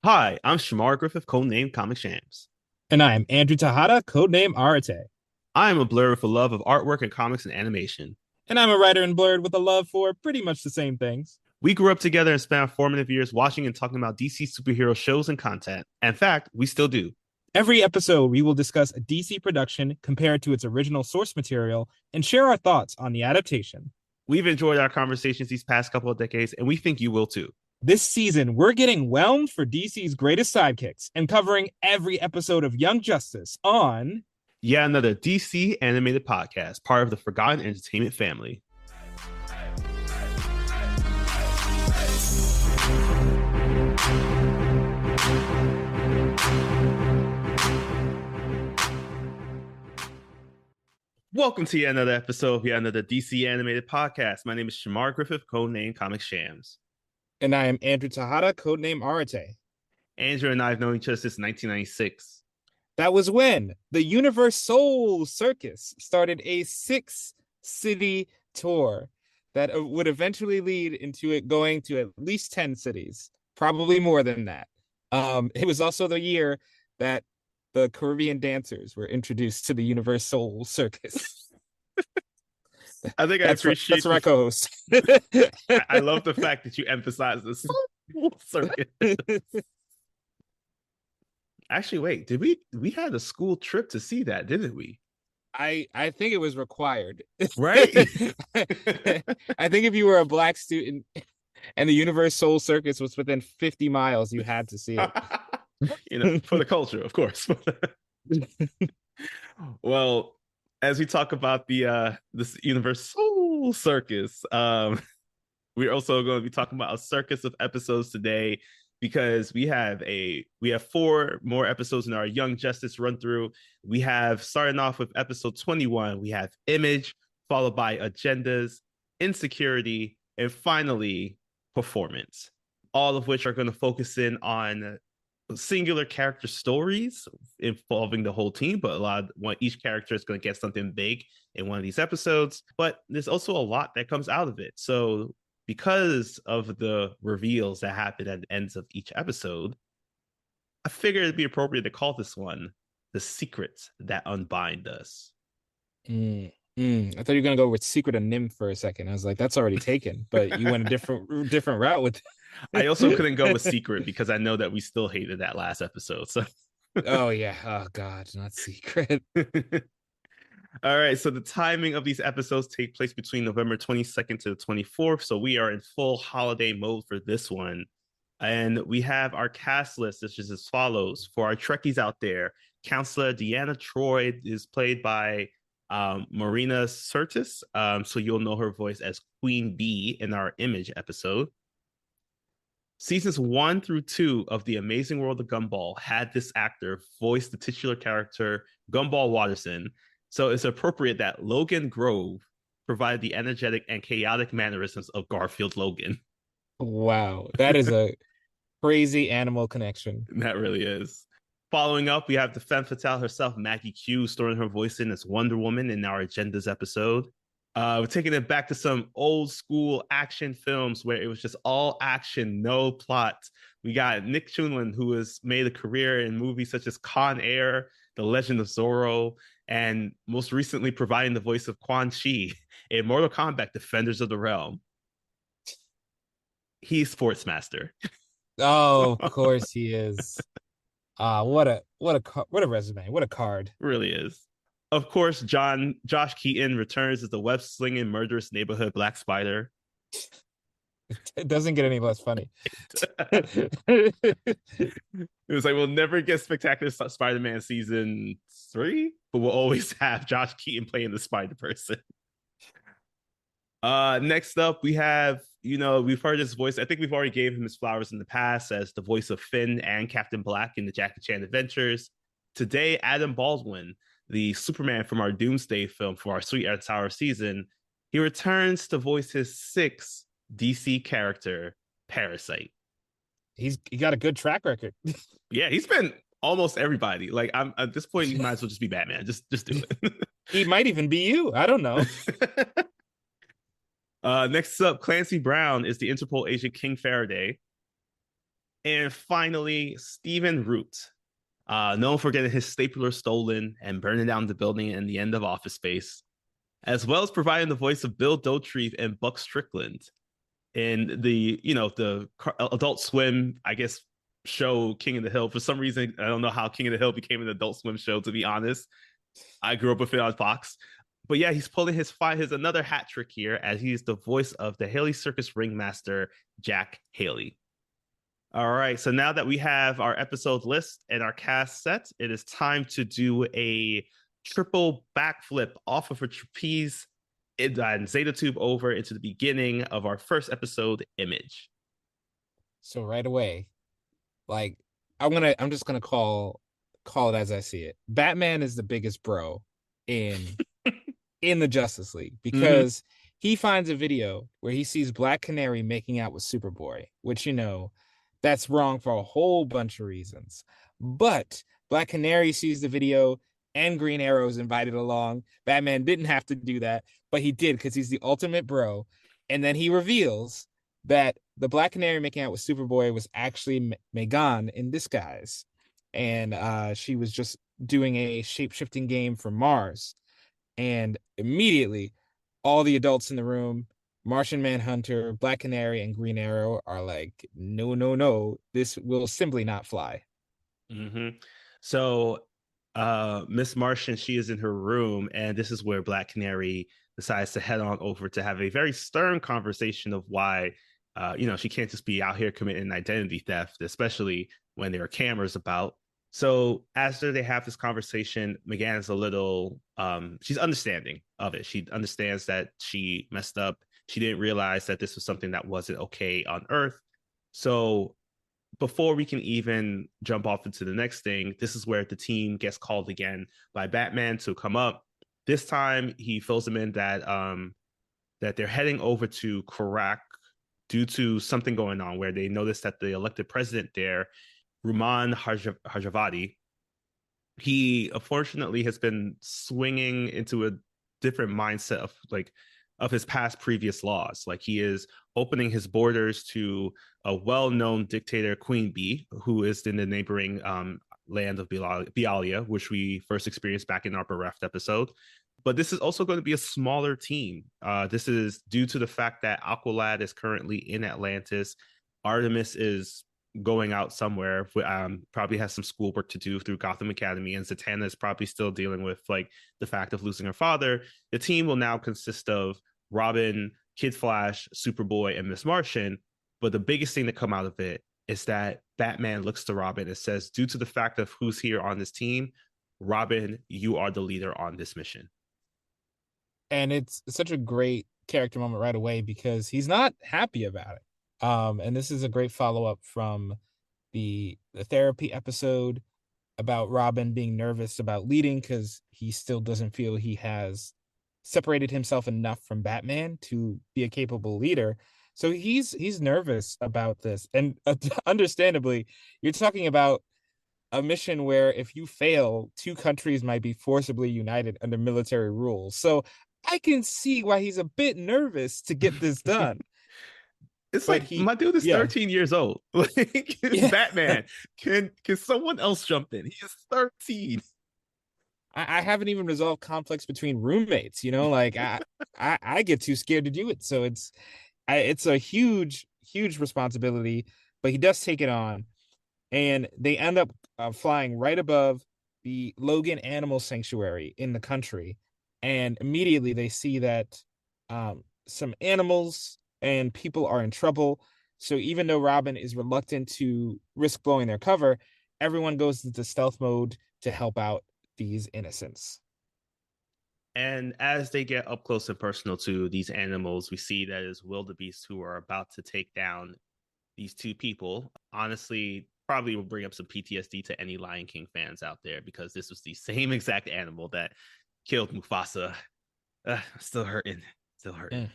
Hi, I'm Shamar Griffith, codenamed Comic Shams. And I am Andrew Tejada, codename Arate. I am a blur with a love of artwork and comics and animation. And I'm a writer in Blurred with a love for pretty much the same things. We grew up together and spent our formative years watching and talking about DC superhero shows and content. In fact, we still do. Every episode, we will discuss a DC production, compare it to its original source material, and share our thoughts on the adaptation. We've enjoyed our conversations these past couple of decades, and we think you will too. This season, we're getting whelmed for DC's greatest sidekicks and covering every episode of Young Justice on Yet another DC animated podcast, part of the Forgotten Entertainment family. Welcome to yet another episode of yet another DC animated podcast. My name is Shamar Griffith, codenamed Comic Shams. And I am Andrew Tejada, codename Arate. Andrew and I have known each other since 1996. That was when the Universe Soul Circus started a 6-city tour that would eventually lead into it going to at least 10 cities, probably more than that. It was also the year that the Caribbean dancers were introduced to the Universe Soul Circus. I think That's my co-host. I love the fact that you emphasize this circuit. Actually, wait, did we had a school trip to see that, didn't we? I think it was required. Right? I think if you were a black student and the Universe Soul Circus was within 50 miles, you had to see it. For the culture, of course. Well, as we talk about this Universal Circus, we're also going to be talking about a circus of episodes today because we have four more episodes in our Young Justice run through. We have, starting off with episode 21, we have Image, followed by Agendas, Insecurity, and finally Performance, all of which are going to focus in on singular character stories involving the whole team, but each character is going to get something big in one of these episodes. But there's also a lot that comes out of it. So because of the reveals that happen at the ends of each episode, I figured it'd be appropriate to call this one The Secrets That Unbind Us. I thought you were gonna go with Secret of Nim for a second. I was like, that's already taken, but you went a different route with. I also couldn't go with Secret because I know that we still hated that last episode. So, oh yeah, oh god, not Secret. All right, so the timing of these episodes take place between November 22nd to the 24th. So we are in full holiday mode for this one. And we have our cast list, which is as follows. For our Trekkies out there, Counselor Deanna Troy is played by Marina Sirtis. So you'll know her voice as Queen Bee in our Image episode. Seasons 1 through 2 of The Amazing World of Gumball had this actor voice the titular character Gumball Watterson. So it's appropriate that Logan Grove provided the energetic and chaotic mannerisms of Garfield Logan. Wow, that is a crazy animal connection. That really is. Following up, we have the femme fatale herself, Maggie Q, storing her voice in as Wonder Woman in our Agendas episode. We're taking it back to some old school action films where it was just all action, no plot. We got Nick Chunlin, who has made a career in movies such as Con Air, The Legend of Zorro, and most recently providing the voice of Quan Chi in Mortal Kombat Defenders of the Realm. He's Sportsmaster. Oh, of course he is. What a resume. What a card. Really is. Of course, Josh Keaton returns as the web-slinging murderous neighborhood Black Spider. It doesn't get any less funny. It was like, we'll never get Spectacular Spider-Man season 3, but we'll always have Josh Keaton playing the Spider-Person. Next up, we have, we've heard his voice. I think we've already gave him his flowers in the past as the voice of Finn and Captain Black in the Jackie Chan Adventures. Today, Adam Baldwin, the Superman from our Doomsday film for our Sweet and Sour season, he returns to voice his sixth DC character, Parasite. He got a good track record. Yeah, he's been almost everybody. Like, I'm at this point, you might as well just be Batman. Just do it. He might even be you. I don't know. Next up, Clancy Brown is the Interpol agent King Faraday. And finally, Stephen Root, known for getting his stapler stolen and burning down the building in the end of Office Space, as well as providing the voice of Bill Dauterive and Buck Strickland in the Adult Swim, I guess, show King of the Hill. For some reason, I don't know how King of the Hill became an Adult Swim show. To be honest, I grew up with it on Fox. But yeah, he's pulling his another hat trick here as he's the voice of the Haley Circus ringmaster Jack Haley. All right, so now that we have our episode list and our cast set, it is time to do a triple backflip off of a trapeze and Zeta Tube over into the beginning of our first episode, Image. So right away, like I'm just gonna call it as I see it. Batman is the biggest bro in in the Justice League Mm-hmm. because he finds a video where he sees Black Canary making out with Superboy, which that's wrong for a whole bunch of reasons. But Black Canary sees the video and Green Arrow is invited along. Batman didn't have to do that, but he did because he's the ultimate bro. And then he reveals that the Black Canary making out with Superboy was actually Megan in disguise. And she was just doing a shape shifting game for Mars. And immediately, all the adults in the room, Martian Manhunter, Black Canary, and Green Arrow, are like, no, no, no, this will simply not fly. Mm-hmm. So, Miss Martian, she is in her room, and this is where Black Canary decides to head on over to have a very stern conversation of why, she can't just be out here committing identity theft, especially when there are cameras about. So, after they have this conversation, McGann is a little, she's understanding of it. She understands that she messed up. She didn't realize that this was something that wasn't okay on Earth. So before we can even jump off into the next thing, this is where the team gets called again by Batman to come up. This time, he fills them in that they're heading over to Karak due to something going on where they noticed that the elected president there, Ruman Harjavati, he unfortunately has been swinging into a different mindset of his past previous laws. Like he is opening his borders to a well-known dictator, Queen Bee, who is in the neighboring land of Bialia, which we first experienced back in our bereft episode. But this is also going to be a smaller team. This is due to the fact that Aqualad is currently in Atlantis. Artemis is going out somewhere. Probably has some schoolwork to do through Gotham Academy, and Zatanna is probably still dealing with like the fact of losing her father. The team will now consist of Robin, Kid Flash, Superboy, and Miss Martian. But the biggest thing to come out of it is that Batman looks to Robin and says, due to the fact of who's here on this team, Robin, you are the leader on this mission. And it's such a great character moment right away because he's not happy about it. And this is a great follow up from the therapy episode about Robin being nervous about leading because he still doesn't feel he has separated himself enough from Batman to be a capable leader. So he's nervous about this, and understandably, you're talking about a mission where if you fail, two countries might be forcibly united under military rules. So I can see why he's a bit nervous to get this done. It's But like my dude is yeah, 13 years old. Like it's yeah. Batman. Can someone else jump in? He is 13. I haven't even resolved conflicts between roommates. Like I get too scared to do it. So it's a huge responsibility, but he does take it on, and they end up flying right above the Logan Animal Sanctuary in the country, and immediately they see that some animals and people are in trouble. So even though Robin is reluctant to risk blowing their cover, everyone goes into stealth mode to help out these innocents. And as they get up close and personal to these animals, we see that it's wildebeest who are about to take down these two people. Honestly, probably will bring up some PTSD to any Lion King fans out there because this was the same exact animal that killed Mufasa. Still hurting. Still hurting.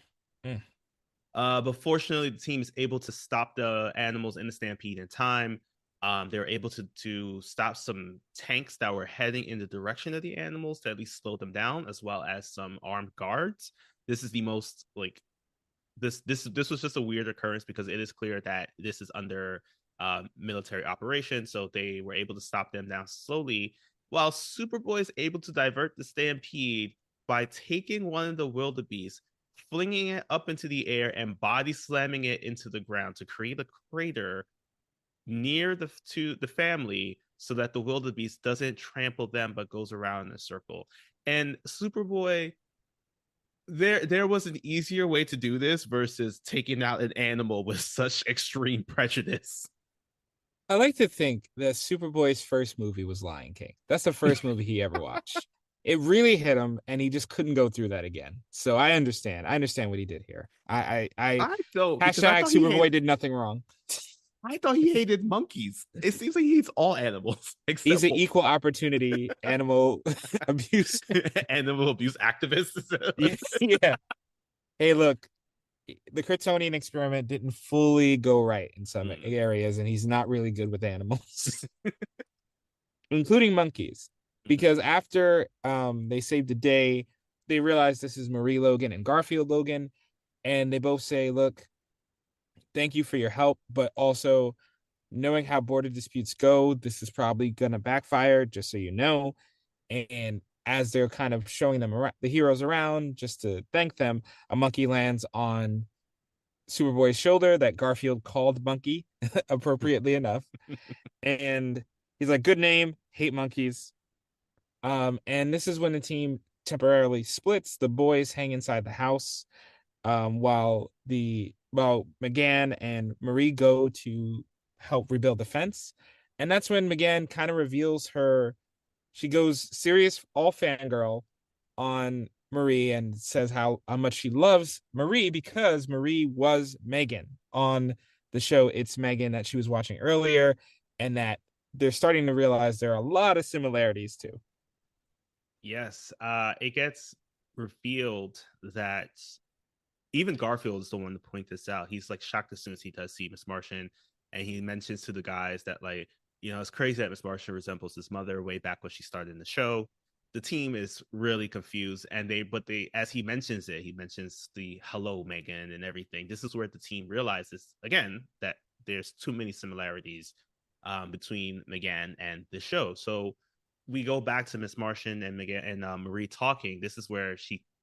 Mm, mm. But fortunately, the team is able to stop the animals in the stampede in time. They were able to stop some tanks that were heading in the direction of the animals to at least slow them down, as well as some armed guards. This is the most like this was just a weird occurrence because it is clear that this is under military operation. So they were able to stop them down slowly, while Superboy is able to divert the stampede by taking one of the wildebeest, flinging it up into the air, and body slamming it into the ground to create a crater near the family so that the wildebeest doesn't trample them but goes around in a circle. And Superboy, there was an easier way to do this versus taking out an animal with such extreme prejudice. I like to think that Superboy's first movie was Lion King. That's the first movie he ever watched. It really hit him, and he just couldn't go through that again. So I understand. I understand what he did here. I don't, because Hashtag Superboy did nothing wrong. I thought he hated monkeys. It seems like he hates all animals He's except an equal opportunity animal abuse. animal abuse activist. Yeah, yeah. Hey, look, the Kryptonian experiment didn't fully go right in some areas, and he's not really good with animals, including monkeys. Because after they saved the day, they realize this is Marie Logan and Garfield Logan, and they both say, "Look, thank you for your help, but also knowing how border disputes go, this is probably gonna backfire. Just so you know." And as they're kind of showing them around, the heroes around, just to thank them, a monkey lands on Superboy's shoulder that Garfield called Monkey, appropriately enough. And he's like, "Good name, hate monkeys." And this is when the team temporarily splits. The boys hang inside the house, while McGann and Marie go to help rebuild the fence. And that's when McGann kind of reveals her. She goes serious, all fangirl on Marie and says how much she loves Marie because Marie was Megan on the show It's Megan that she was watching earlier, and that they're starting to realize there are a lot of similarities too. Yes, it gets revealed that even Garfield is the one to point this out. He's like shocked as soon as he does see Miss Martian, and he mentions to the guys that, like, it's crazy that Miss Martian resembles his mother way back when she started in the show. The team is really confused, and as he mentions it, he mentions the hello Megan and everything. This is where the team realizes again that there's too many similarities between McGann and the show. So we go back to Miss Martian and McGann and Marie talking. This is where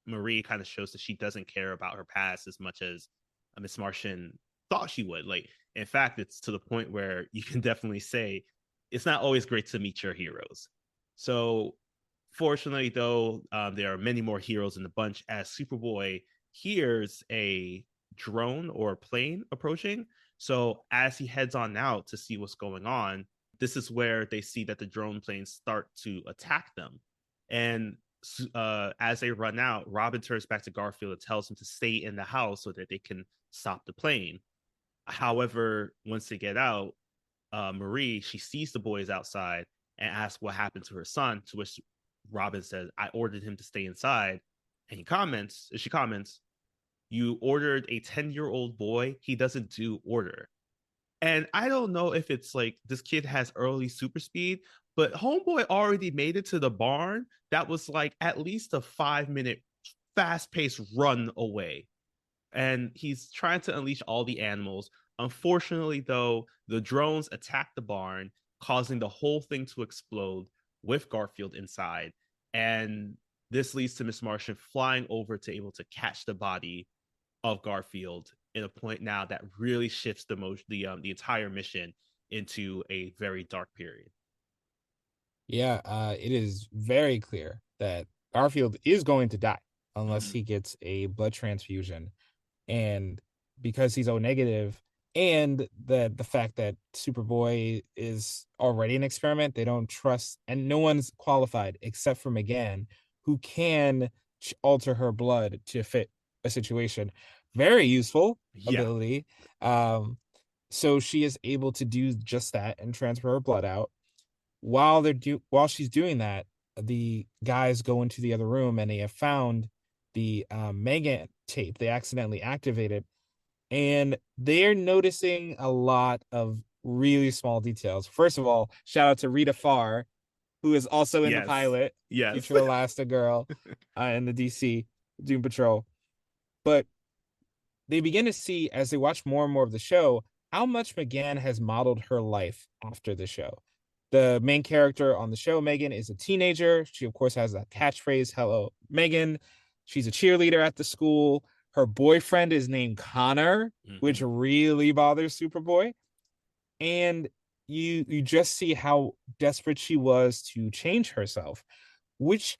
Marie kind of shows that she doesn't care about her past as much as Miss Martian thought she would. Like, in fact, it's to the point where you can definitely say it's not always great to meet your heroes. So, fortunately, though, there are many more heroes in the bunch as Superboy hears a drone or plane approaching. So, as he heads on out to see what's going on, this is where they see that the drone planes start to attack them. And as they run out, Robin turns back to Garfield and tells him to stay in the house so that they can stop the plane. However, once they get out, Marie, she sees the boys outside and asks what happened to her son, to which Robin says, "I ordered him to stay inside." And she comments, "You ordered a 10-year-old boy. He doesn't do order." And I don't know if it's like this kid has early super speed, but Homeboy already made it to the barn that was like at least a 5 minute fast paced run away. And he's trying to unleash all the animals. Unfortunately, though, the drones attack the barn, causing the whole thing to explode with Garfield inside. And this leads to Miss Martian flying over to able to catch the body of Garfield in a point now that really shifts the entire mission into a very dark period. Yeah, it is very clear that Garfield is going to die unless he gets a blood transfusion. And because he's O negative, and the fact that Superboy is already an experiment, they don't trust, and no one's qualified except for McGann, who can alter her blood to fit a situation. Very useful Yeah. ability. Um, so she is able to do just that and transfer her blood out. While she's doing that, the guys go into the other room and they have found the Megan tape. They accidentally activated, and they're noticing a lot of really small details. First of all, shout out to Rita Farr, who is also in the Yes. pilot, Yes. future Elastigirl, in the DC Doom Patrol. But they begin to see, as they watch more and more of the show, how much Megan has modeled her life after the show. The main character on the show, Megan, is a teenager. She, of course, has a catchphrase, "Hello, Megan." She's a cheerleader at the school. Her boyfriend is named Connor, which Mm-hmm. really bothers Superboy. And you just see how desperate she was to change herself, which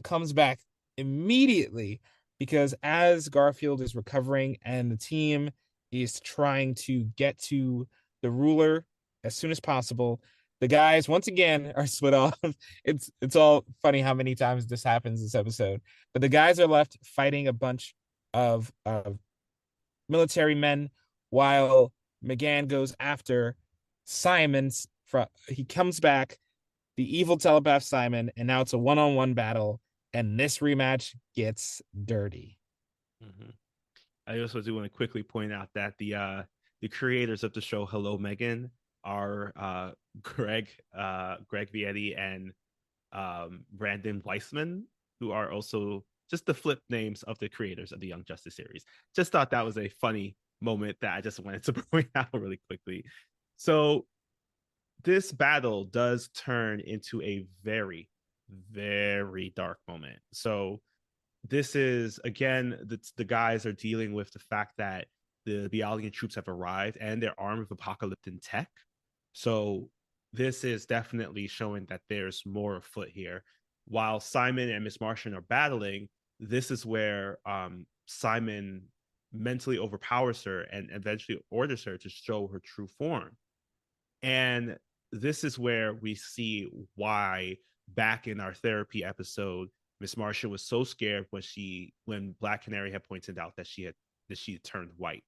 comes back immediately because as Garfield is recovering and the team is trying to get to the ruler as soon as possible, the guys once again are split off. It's all funny how many times this happens this episode, but the guys are left fighting a bunch of military men while McGann goes after Simon's. He comes back, the evil telepath Simon, and now it's a one-on-one battle. And this rematch gets dirty. Mm-hmm. I also do want to quickly point out that the creators of the show Hello Megan are Greg Vietti and Brandon Weissman, who are also just the flip names of the creators of the Young Justice series. Just thought that was a funny moment that I just wanted to point out really quickly. So this battle does turn into a very, very dark moment. So this is again the guys are dealing with the fact that the alien troops have arrived and they're armed with apocalyptic tech. So this is definitely showing that there's more afoot here. While Simon and Miss Martian are battling, this is where Simon mentally overpowers her and eventually orders her to show her true form. And this is where we see why back in our therapy episode, Miss Marcia was so scared when Black Canary had pointed out that she had turned white.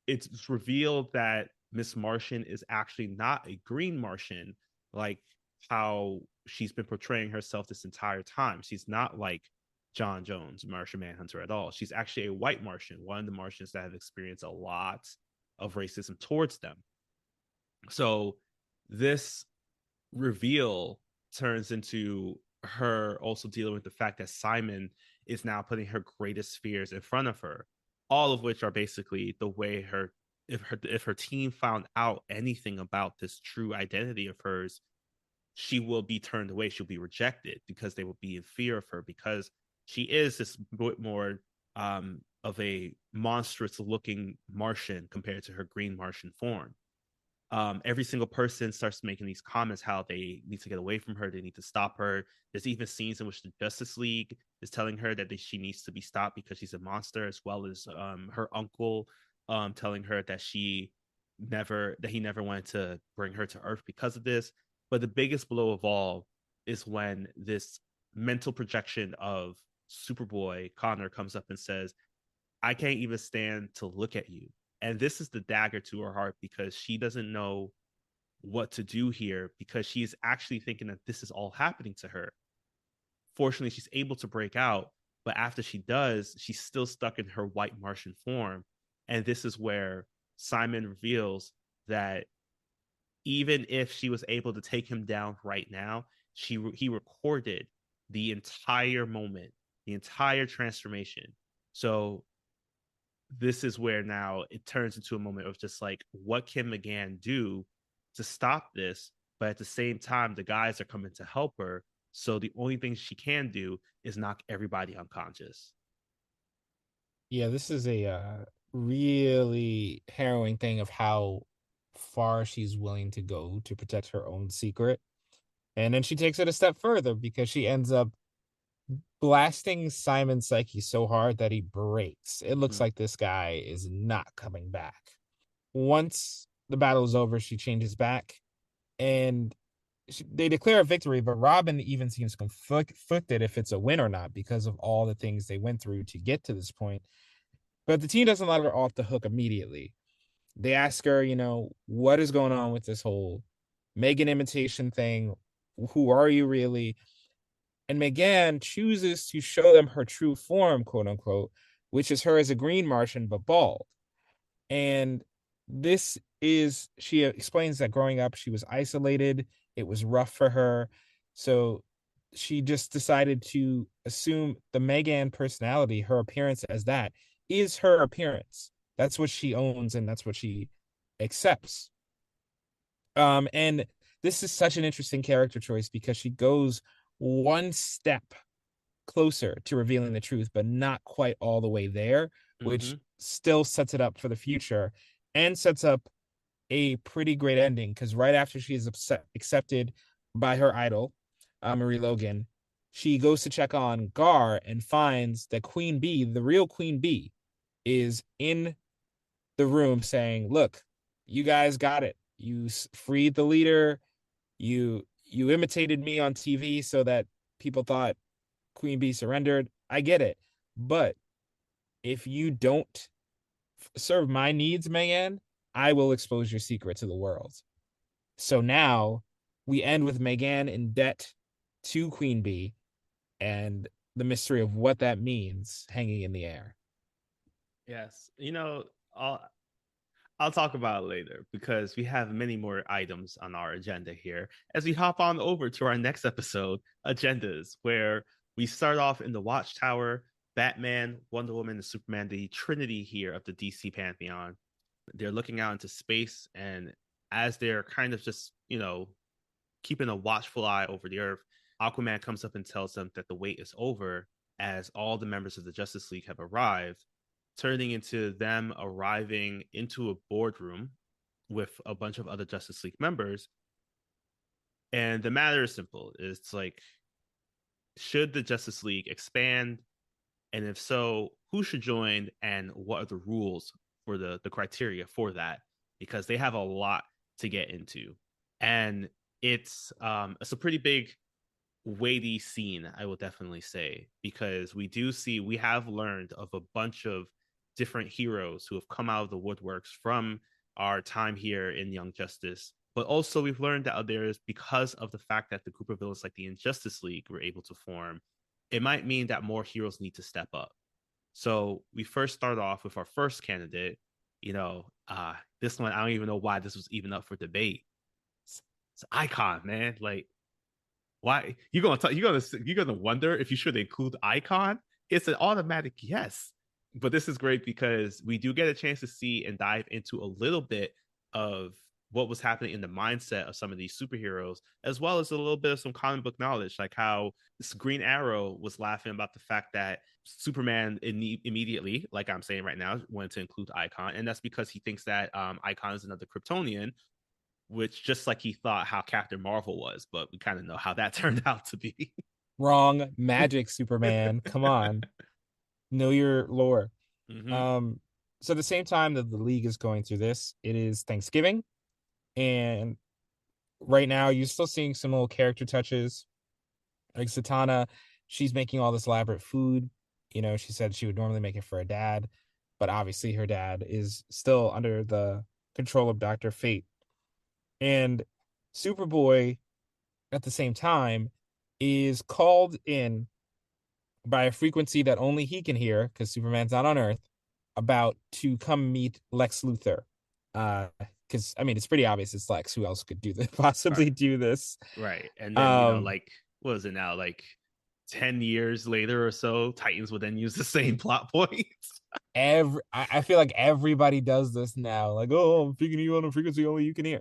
It's revealed that Miss Martian is actually not a green Martian like how she's been portraying herself this entire time. She's not like John Jones, Martian Manhunter at all. She's actually a white Martian, one of the Martians that have experienced a lot of racism towards them. So this reveal turns into her also dealing with the fact that Simon is now putting her greatest fears in front of her, all of which are basically the way if her team found out anything about this true identity of hers, she will be turned away, she'll be rejected because they will be in fear of her because she is this bit more of a monstrous looking Martian compared to her green Martian form. Every single person starts making these comments how they need to get away from her, they need to stop her. There's even scenes in which the Justice League is telling her that she needs to be stopped because she's a monster, as well as her uncle telling her that he never wanted to bring her to Earth because of this. But the biggest blow of all is when this mental projection of Superboy Connor comes up and says, I can't even stand to look at you. And this is the dagger to her heart because she doesn't know what to do here because she is actually thinking that this is all happening to her. Fortunately, she's able to break out, but after she does, she's still stuck in her white Martian form. And this is where Simon reveals that even if she was able to take him down right now, he recorded the entire moment, the entire transformation. So this is where now it turns into a moment of just like, what can McGann do to stop this? But at the same time, the guys are coming to help her. So the only thing she can do is knock everybody unconscious. Yeah, this is a really harrowing thing of how far she's willing to go to protect her own secret. And then she takes it a step further because she ends up blasting Simon's psyche so hard that he breaks. It looks Mm-hmm. like this guy is not coming back. Once the battle is over, she changes back and they declare a victory, but Robin even seems conflicted if it's a win or not because of all the things they went through to get to this point. But the team doesn't let her off the hook immediately. They ask her, what is going on with this whole Megan imitation thing? Who are you really? And Megan chooses to show them her true form, quote unquote, which is her as a green Martian but bald. And she explains that growing up, she was isolated. It was rough for her. So she just decided to assume the Megan personality, her appearance as that, is her appearance. That's what she owns and that's what she accepts. And this is such an interesting character choice because she goes one step closer to revealing the truth, but not quite all the way there, which Mm-hmm. still sets it up for the future and sets up a pretty great ending. Because right after she is accepted by her idol, Marie Logan, she goes to check on Gar and finds that Queen Bee, the real Queen Bee, is in the room saying, "Look, you guys got it. You freed the leader. You imitated me on TV so that people thought Queen Bee surrendered. I get it. But if you don't serve my needs, Mayan, I will expose your secret to the world." So now we end with Megan in debt to Queen Bee and the mystery of what that means hanging in the air. Yes. I'll talk about it later because we have many more items on our agenda here as we hop on over to our next episode, Agendas, where we start off in the Watchtower. Batman, Wonder Woman, and Superman, the trinity here of the DC pantheon. They're looking out into space, and as they're kind of just, keeping a watchful eye over the Earth, Aquaman comes up and tells them that the wait is over as all the members of the Justice League have arrived, turning into them arriving into a boardroom with a bunch of other Justice League members. And the matter is simple. It's like, should the Justice League expand? And if so, who should join and what are the rules for the criteria for that? Because they have a lot to get into. And it's a pretty big weighty scene, I will definitely say, because we have learned of a bunch of different heroes who have come out of the woodworks from our time here in Young Justice. But also, we've learned that there's, because of the fact that the group of villains like the Injustice League were able to form, it might mean that more heroes need to step up. So we first start off with our first candidate. This one, I don't even know why this was even up for debate. It's Icon, man. Like, why you're gonna wonder if you should include Icon? It's an automatic yes. But this is great because we do get a chance to see and dive into a little bit of what was happening in the mindset of some of these superheroes, as well as a little bit of some comic book knowledge, like how this Green Arrow was laughing about the fact that Superman immediately, like I'm saying right now, wanted to include Icon, and that's because he thinks that Icon is another Kryptonian, which just like he thought how Captain Marvel was, but we kind of know how that turned out to be. Wrong. Magic Superman. Come on. Know your lore. Mm-hmm. Um, so at the same time that the league is going through this, it is Thanksgiving. And right now you're still seeing some little character touches. Like Satana, she's making all this elaborate food. She said she would normally make it for her dad, but obviously her dad is still under the control of Dr. Fate. And Superboy, at the same time, is called in by a frequency that only he can hear because Superman's not on Earth, about to come meet Lex Luthor. Because I mean, it's pretty obvious it's Lex. Who else could do this? Right. Possibly do this? Right. And then, Um, like, what is it now? Like 10 years later or so, Titans would then use the same plot points. I feel like everybody does this now. Like, oh, I'm speaking to you on a frequency only you can hear.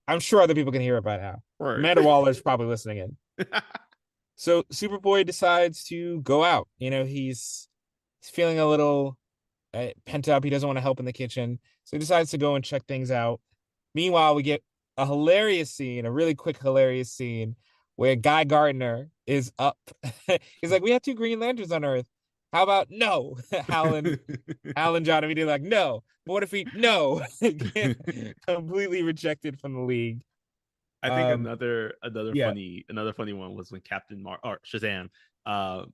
I'm sure other people can hear it by now. Right. Amanda Waller's probably listening in. So Superboy decides to go out. He's feeling a little pent up. He doesn't want to help in the kitchen, so he decides to go and check things out. Meanwhile, we get a really quick hilarious scene where Guy Gardner is up. He's like, "We have two Green Lanterns on Earth. How about no?" Hal and John immediately like, "No." But what if we no? Completely rejected from the league. I think Um, yeah, another funny one was when Captain or Shazam, uh,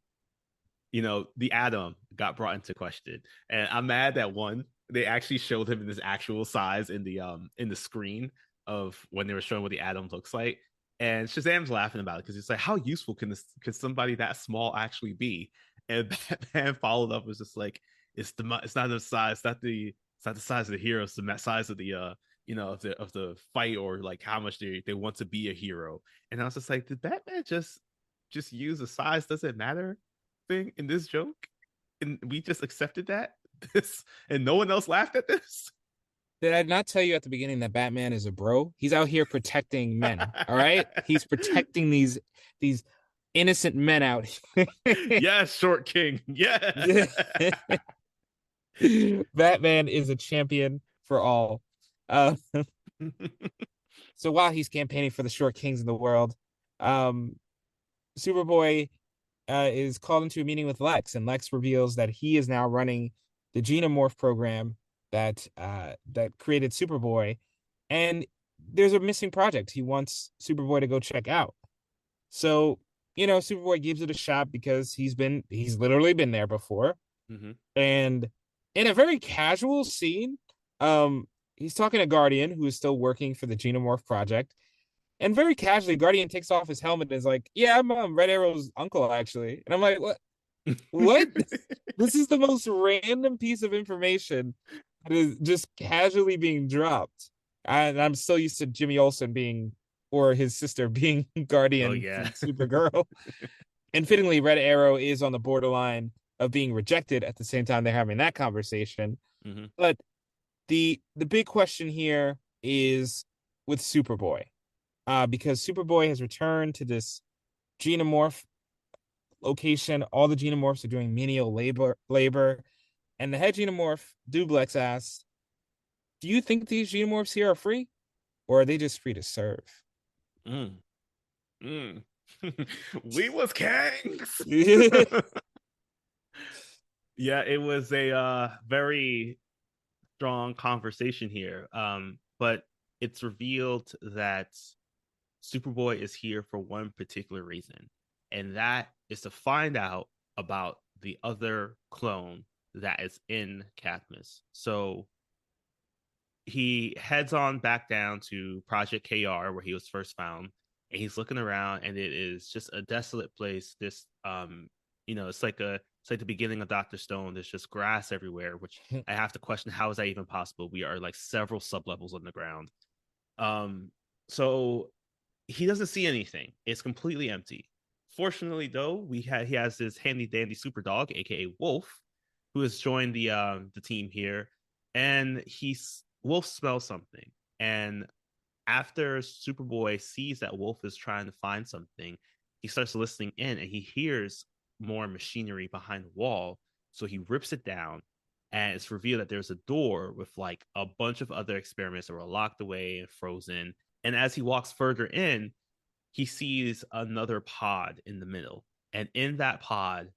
the Atom got brought into question, and I'm mad that one they actually showed him in his actual size in the screen of when they were showing what the Atom looks like, and Shazam's laughing about it because it's like, how useful can somebody that small actually be? And Batman followed up was just like, it's not the size, it's not the size of the hero, it's the size of the of the fight, or like how much they want to be a hero. And I was just like, did Batman just use a size doesn't matter thing in this joke, and we just accepted that this, and no one else laughed at this. Did I not tell you at the beginning that Batman is a bro? He's out here protecting men. All right, he's protecting these innocent men out. Yes, Short King. Yeah. Batman is a champion for all. Uh, so while he's campaigning for the short kings in the world, um, Superboy is called into a meeting with Lex, and Lex reveals that he is now running the Genomorph program that created Superboy, and there's a missing project he wants Superboy to go check out. So Superboy gives it a shot because he's literally been there before, Hmm. and in a very casual scene, he's talking to Guardian, who is still working for the Genomorph project, and very casually, Guardian takes off his helmet and is like, "Yeah, I'm Red Arrow's uncle, actually." And I'm like, "What? What? This is the most random piece of information that is just casually being dropped." And I'm still used to Jimmy Olsen being, or his sister being Oh Guardian yeah. from Supergirl. And fittingly, Red Arrow is on the borderline of being rejected at the same time they're having that conversation. Hmm. But the big question here is with Superboy, because Superboy has returned to this Xenomorph location. All the Xenomorphs are doing menial labor, and the head Xenomorph Dublex asks, "Do you think these Xenomorphs here are free, or are they just free to serve?" Mm. Mm. We was kings. Yeah, it was a very strong conversation here. But it's revealed that Superboy is here for one particular reason, and that is to find out about the other clone that is in Cadmus. So he heads on back down to Project KR where he was first found, and he's looking around, and it is just a desolate place. It's like the beginning of Doctor Stone. There's just grass everywhere, which I have to question, how is that even possible? We are like several sublevels underground. Um, so he doesn't see anything. It's completely empty. Fortunately, though, he has this handy dandy super dog, aka Wolf, who has joined the team here, and Wolf smells something, and after Superboy sees that Wolf is trying to find something, he starts listening in, and he hears more machinery behind the wall. So he rips it down, and it's revealed that there's a door with like a bunch of other experiments that were locked away and frozen. And as he walks further in, he sees another pod in the middle. And in that pod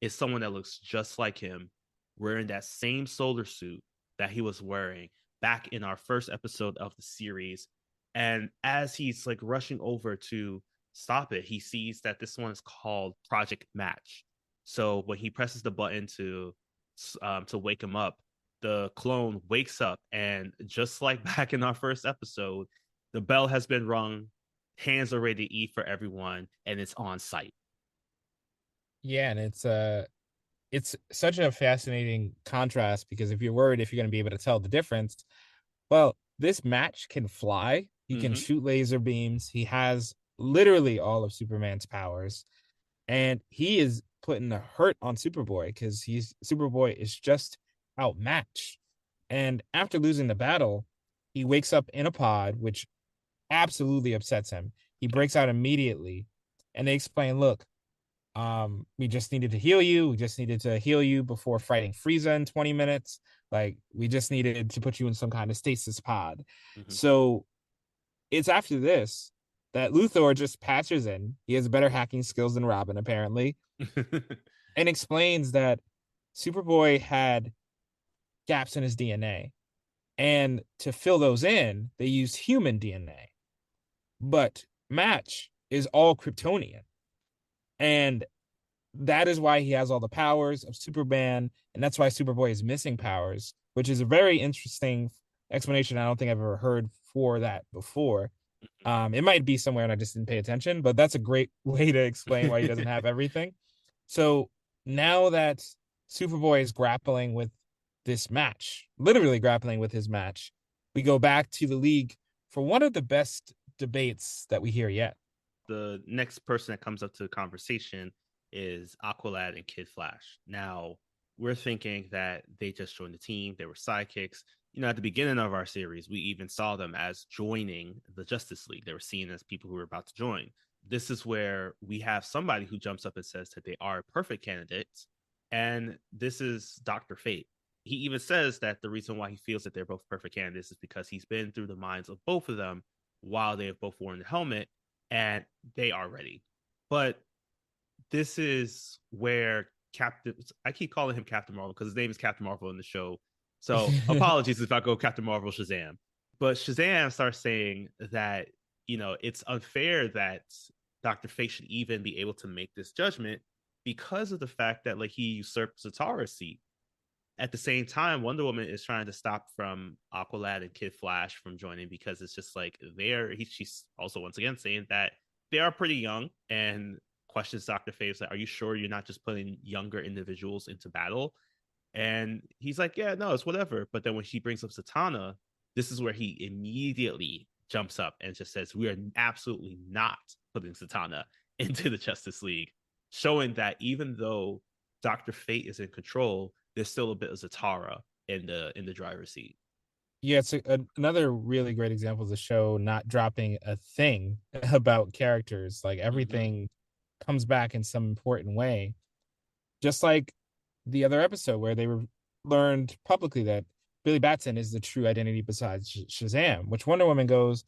is someone that looks just like him, wearing that same solar suit that he was wearing back in our first episode of the series. And as he's like rushing over to stop it, he sees that this one is called Project Match. So when he presses the button to wake him up, the clone wakes up, and just like back in our first episode, the bell has been rung, hands are ready to eat for everyone, and it's on site. Yeah, and it's such a fascinating contrast because if you're worried if you're going to be able to tell the difference, well, this match can fly. He can Mm-hmm. shoot laser beams. He has literally all of Superman's powers, and he is putting a hurt on Superboy because he's Superboy is just outmatched. And after losing the battle, he wakes up in a pod, which absolutely upsets him. He breaks out immediately, and they explain, "Look, we just needed to heal you. We just needed to heal you before fighting Frieza in 20 minutes. Like, we just needed to put you in some kind of stasis pod." Mm-hmm. So it's after this that Luthor just patches in. He has better hacking skills than Robin, apparently, and explains that Superboy had gaps in his DNA. And to fill those in, they used human DNA. But Match is all Kryptonian. And that is why he has all the powers of Superman, and that's why Superboy is missing powers, which is a very interesting explanation. I don't think I've ever heard for that before. It might be somewhere and I just didn't pay attention, but that's a great way to explain why he doesn't have everything. So now that Superboy is grappling with this match, literally grappling with his match, we go back to the league for one of the best debates that we hear yet. The next person that comes up to the conversation is Aqualad and Kid Flash. Now, we're thinking that they just joined the team, they were sidekicks. at the beginning of our series, we even saw them as joining the Justice League. They were seen as people who were about to join. This is where we have somebody who jumps up and says that they are perfect candidates. And this is Dr. Fate. He even says that the reason why he feels that they're both perfect candidates is because he's been through the minds of both of them while they have both worn the helmet and they are ready. But this is where Captain, I keep calling him Captain Marvel because his name is Captain Marvel in the show. So apologies if I go Captain Marvel Shazam. But Shazam starts saying that, it's unfair that Dr. Fate should even be able to make this judgment because of the fact that like he usurped Zatara's seat. At the same time, Wonder Woman is trying to stop from Aqualad and Kid Flash from joining because it's just like she's also once again saying that they are pretty young and questions Dr. Fave's like, are you sure you're not just putting younger individuals into battle? And he's like, yeah, no, it's whatever. But then when she brings up Zatanna, this is where he immediately jumps up and just says, we are absolutely not putting Zatanna into the Justice League, showing that even though Dr. Fate is in control, there's still a bit of Zatara in the driver's seat. Yeah, it's another really great example of the show not dropping a thing about characters. Like Mm-hmm. everything comes back in some important way. Just like the other episode where they learned publicly that Billy Batson is the true identity besides Shazam, which Wonder Woman goes,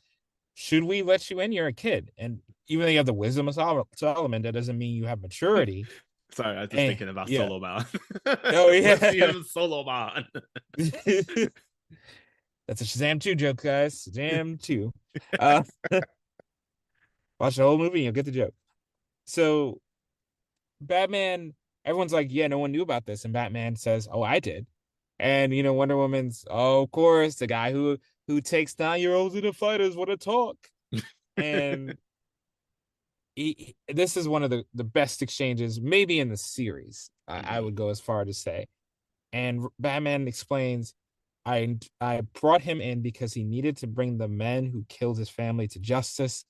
should we let you in? You're a kid. And even though you have the wisdom of Solomon, that doesn't mean you have maturity. Sorry, I was just And thinking about yeah. Solo Man. Oh, Let's see yeah. him Solo Man. That's a Shazam 2 joke, guys. Shazam 2. Uh, watch the whole movie and you'll get the joke. So Batman, everyone's like, yeah, no one knew about this. And Batman says, oh, I did. And Wonder Woman's, oh, of course, the guy who takes 9-year-olds into fighters want to talk. And this is one of the best exchanges, maybe in the series. I Mm-hmm. would go as far to say. And Batman explains, I brought him in because he needed to bring the men who killed his family to justice.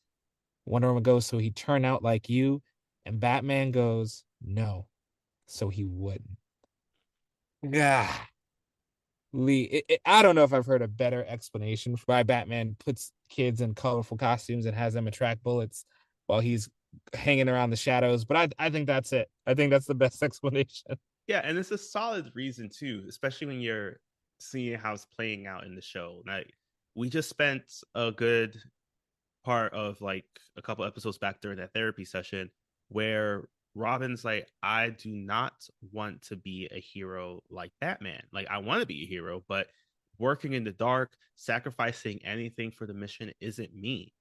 Wonder Woman goes, so he turned out like you. And Batman goes, no, so he wouldn't. Yeah. Lee, I don't know if I've heard a better explanation for why Batman puts kids in colorful costumes and has them attract bullets while he's hanging around the shadows. But I think that's it. I think that's the best explanation. Yeah, and it's a solid reason too, especially when you're seeing how it's playing out in the show. Like we just spent a good part of like a couple episodes back during that therapy session where Robin's like, I do not want to be a hero like Batman. Like I want to be a hero, but working in the dark, sacrificing anything for the mission isn't me.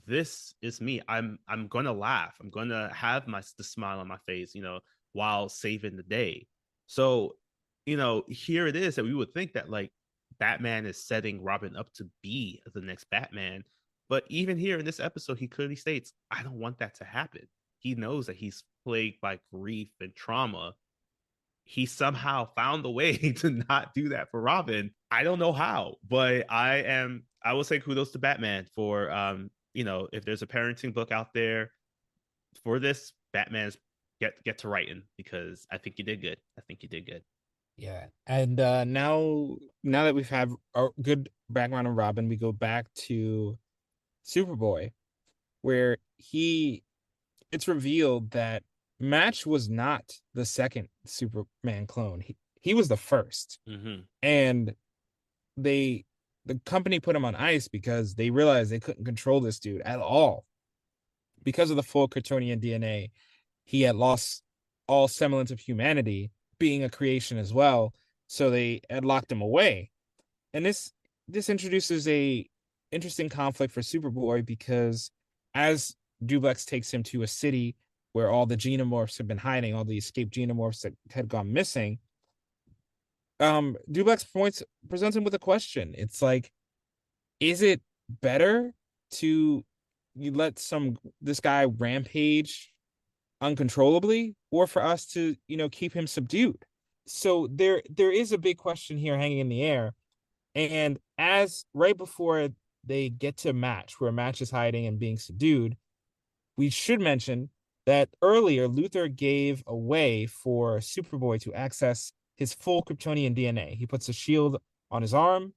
This is me. I'm gonna laugh. I'm gonna have the smile on my face, while saving the day. So, here it is that we would think that like Batman is setting Robin up to be the next Batman. But even here in this episode, he clearly states, I don't want that to happen. He knows that he's plagued by grief and trauma. He somehow found the way to not do that for Robin. I don't know how, but I will say kudos to Batman for if there's a parenting book out there for this, Batman's get to writing because I think you did good. I think you did good. Yeah. And now that we've had a good background on Robin, we go back to Superboy, where it's revealed that Match was not the second Superman clone. He was the first. Mm-hmm. And they the company put him on ice because they realized they couldn't control this dude at all. Because of the full Kryptonian DNA, he had lost all semblance of humanity, being a creation as well. So they had locked him away. And this introduces a interesting conflict for Superboy because as Duplex takes him to a city where all the xenomorphs have been hiding, all the escaped xenomorphs that had gone missing, Duplex presents him with a question. It's like, is it better to you let this guy rampage uncontrollably, or for us to keep him subdued? So there is a big question here hanging in the air. And as right before they get to Match, where Match is hiding and being subdued, we should mention that earlier Luthor gave a way for Superboy to access his full Kryptonian DNA. He puts a shield on his arm,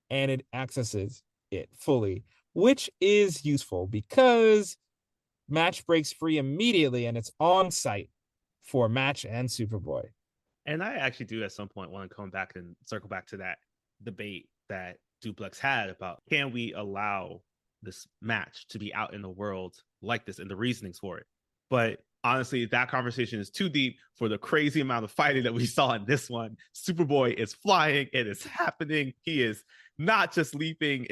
and it accesses it fully, which is useful because Match breaks free immediately and it's on site for Match and Superboy. And I actually do at some point want to come back and circle back to that debate that Duplex had about can we allow this match to be out in the world like this and the reasonings for it. But honestly, that conversation is too deep for the crazy amount of fighting that we saw in this one. Superboy is flying, it is happening. He is not just leaping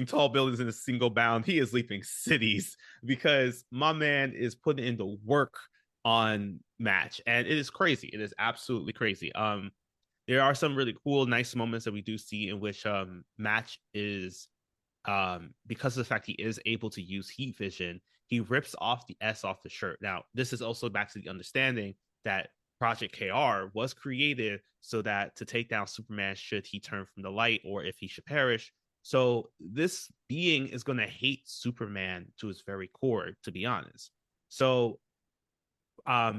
tall buildings in a single bound, he is leaping cities because my man is putting in the work on Match, and it is crazy. It is absolutely crazy. There are some really cool, nice moments that we do see in which Match is because of the fact he is able to use heat vision, he rips off the S off the shirt. Now, this is also back to the understanding that Project KR was created so that to take down Superman should he turn from the light or if he should perish. So this being is going to hate Superman to his very core, to be honest. So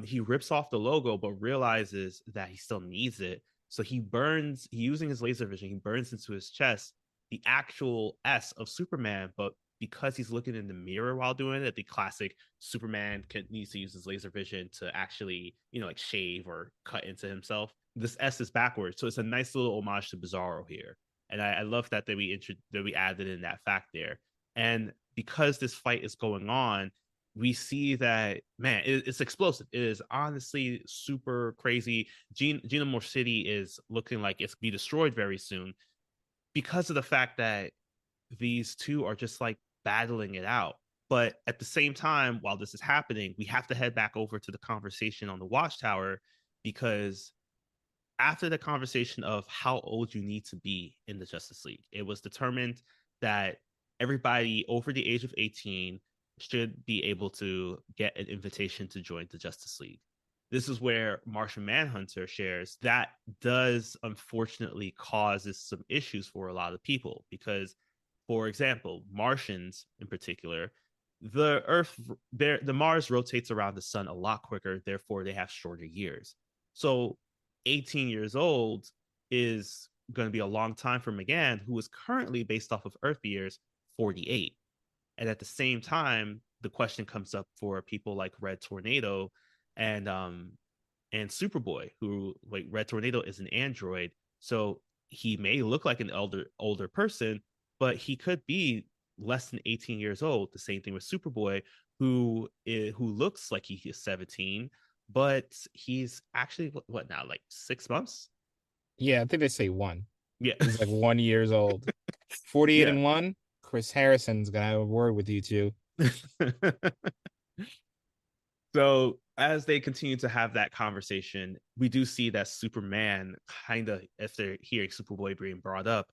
he rips off the logo, but realizes that he still needs it. So using his laser vision, he burns into his chest the actual S of Superman, but because he's looking in the mirror while doing it, the classic needs to use his laser vision to actually, like shave or cut into himself. This S is backwards, so it's a nice little homage to Bizarro here, and I love that we added in that fact there. And because this fight is going on, we see that man, it's explosive. It is honestly super crazy. Genomorph City is looking like it's be destroyed very soon because of the fact that these two are just like battling it out. But at the same time, while this is happening, we have to head back over to the conversation on the Watchtower because after the conversation of how old you need to be in the Justice League, it was determined that everybody over the age of 18 should be able to get an invitation to join the Justice League. This is where Martian Manhunter shares that does unfortunately causes some issues for a lot of people because, for example, Martians in particular, the Mars rotates around the sun a lot quicker, therefore they have shorter years. So 18 years old is going to be a long time for McGann, who is currently based off of Earth years 48. And at the same time, the question comes up for people like Red Tornado and Superboy, who like Red Tornado is an android, so he may look like an older person, but he could be less than 18 years old. The same thing with Superboy, who looks like he is 17, but he's actually what now, like 6 months? Yeah, I think they say one. Yeah. He's like 1 years old. 48 Yeah. and one. Chris Harrison's gonna have a word with you too. So as they continue to have that conversation, we do see that Superman kind of, if they're hearing Superboy being brought up,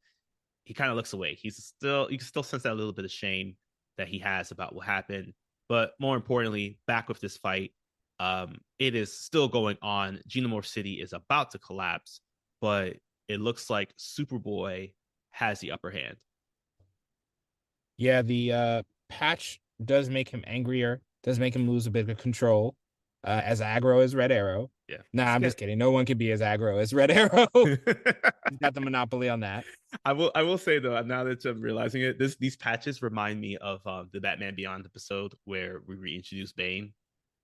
he kind of looks away. You can still sense that little bit of shame that he has about what happened. But more importantly, back with this fight, it is still going on. Genomorph City is about to collapse, but it looks like Superboy has the upper hand. Yeah, the patch does make him angrier, does make him lose a bit of control, as aggro as Red Arrow. Yeah. Nah, I'm just kidding. No one can be as aggro as Red Arrow. He's got the monopoly on that. I will say though, now that I'm realizing it, these patches remind me of the Batman Beyond episode where we reintroduced Bane,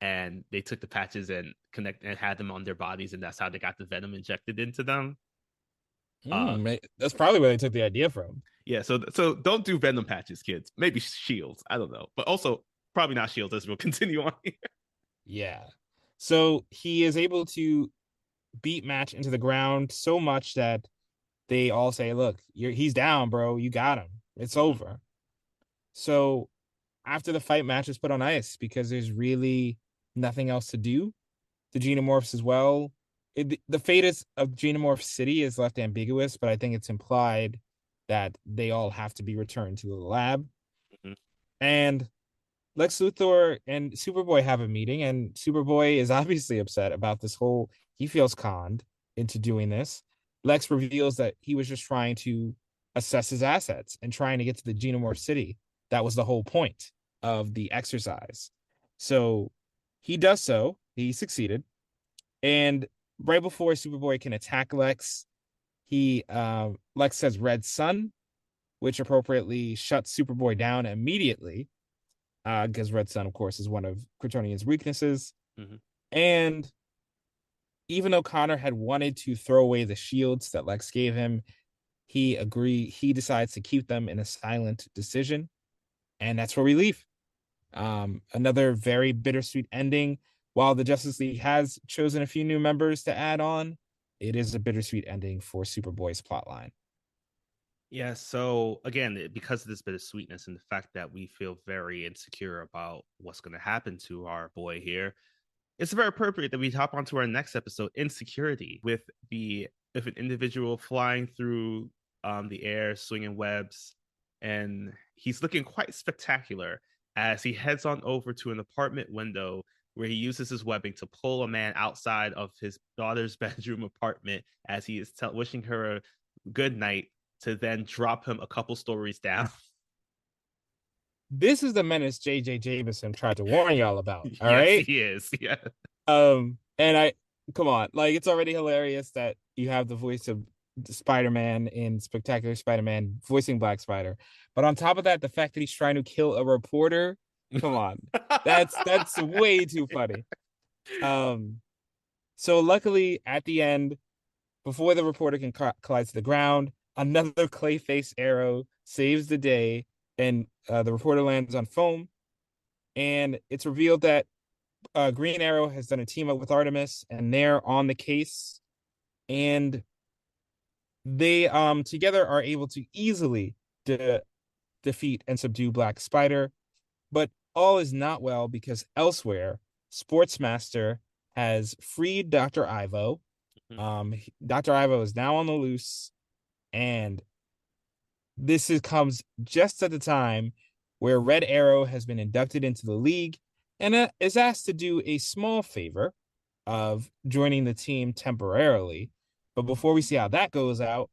and they took the patches and had them on their bodies, and that's how they got the venom injected into them. That's probably where they took the idea from. Yeah, so don't do venom patches, kids. Maybe shields. I don't know, but also probably not shields as we'll continue on here. Yeah. So he is able to beat Match into the ground so much that they all say, "Look, he's down, bro. You got him. It's over." So after the fight, Match is put on ice because there's really nothing else to do. The Xenomorphs as well. The fate of Xenomorph City is left ambiguous, but I think it's implied that they all have to be returned to the lab. Mhm. And Lex Luthor and Superboy have a meeting, and Superboy is obviously upset about this whole. He feels conned into doing this. Lex reveals that he was just trying to assess his assets and trying to get to the Xenomorph City. That was the whole point of the exercise. So he does so. He succeeded. And right before Superboy can attack Lex, Lex says Red Sun, which appropriately shuts Superboy down immediately, because Red Sun, of course, is one of Kryptonian's weaknesses. Mm-hmm. And even though Connor had wanted to throw away the shields that Lex gave him, he decides to keep them in a silent decision. And that's where we leave. Another very bittersweet ending. While the Justice League has chosen a few new members to add on, it is a bittersweet ending for Superboy's plotline. Yeah, so again, because of this bit of sweetness and the fact that we feel very insecure about what's going to happen to our boy here, it's very appropriate that we hop onto our next episode, Insecurity, with the if an individual flying through the air, swinging webs, and he's looking quite spectacular as he heads on over to an apartment window where he uses his webbing to pull a man outside of his daughter's bedroom apartment as he is wishing her a good night to then drop him a couple stories down. This is the menace J.J. Jameson tried to warn y'all about. All Yes, right. he is. Yeah. And I come on, like it's already hilarious that you have the voice of Spider-Man in Spectacular Spider-Man voicing Black Spider. But on top of that, the fact that he's trying to kill a reporter, come on. That's way too funny. Um, so luckily at the end, before the reporter can collide to the ground, another Clayface arrow saves the day, and the reporter lands on foam. And it's revealed that Green Arrow has done a team up with Artemis, and they're on the case, and they together are able to easily defeat and subdue Black Spider. But all is not well because elsewhere, Sportsmaster has freed Dr. Ivo. Dr. Ivo is now on the loose, and comes just at the time where Red Arrow has been inducted into the league and is asked to do a small favor of joining the team temporarily. But before we see how that goes out,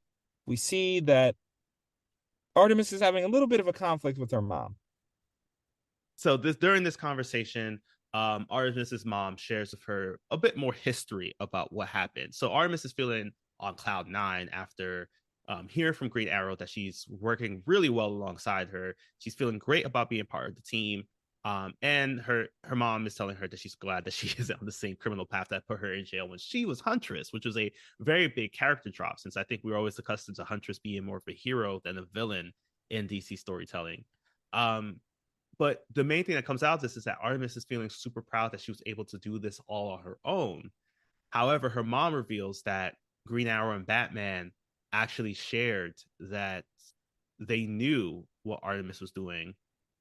we see that Artemis is having a little bit of a conflict with her mom. So during this conversation, Artemis's mom shares with her a bit more history about what happened. So Artemis is feeling on cloud nine after hearing from Green Arrow that she's working really well alongside her. She's feeling great about being part of the team. And her mom is telling her that she's glad that she is on the same criminal path that put her in jail when she was Huntress, which was a very big character drop since I think we were always accustomed to Huntress being more of a hero than a villain in DC storytelling. But the main thing that comes out of this is that Artemis is feeling super proud that she was able to do this all on her own. However, her mom reveals that Green Arrow and Batman actually shared that they knew what Artemis was doing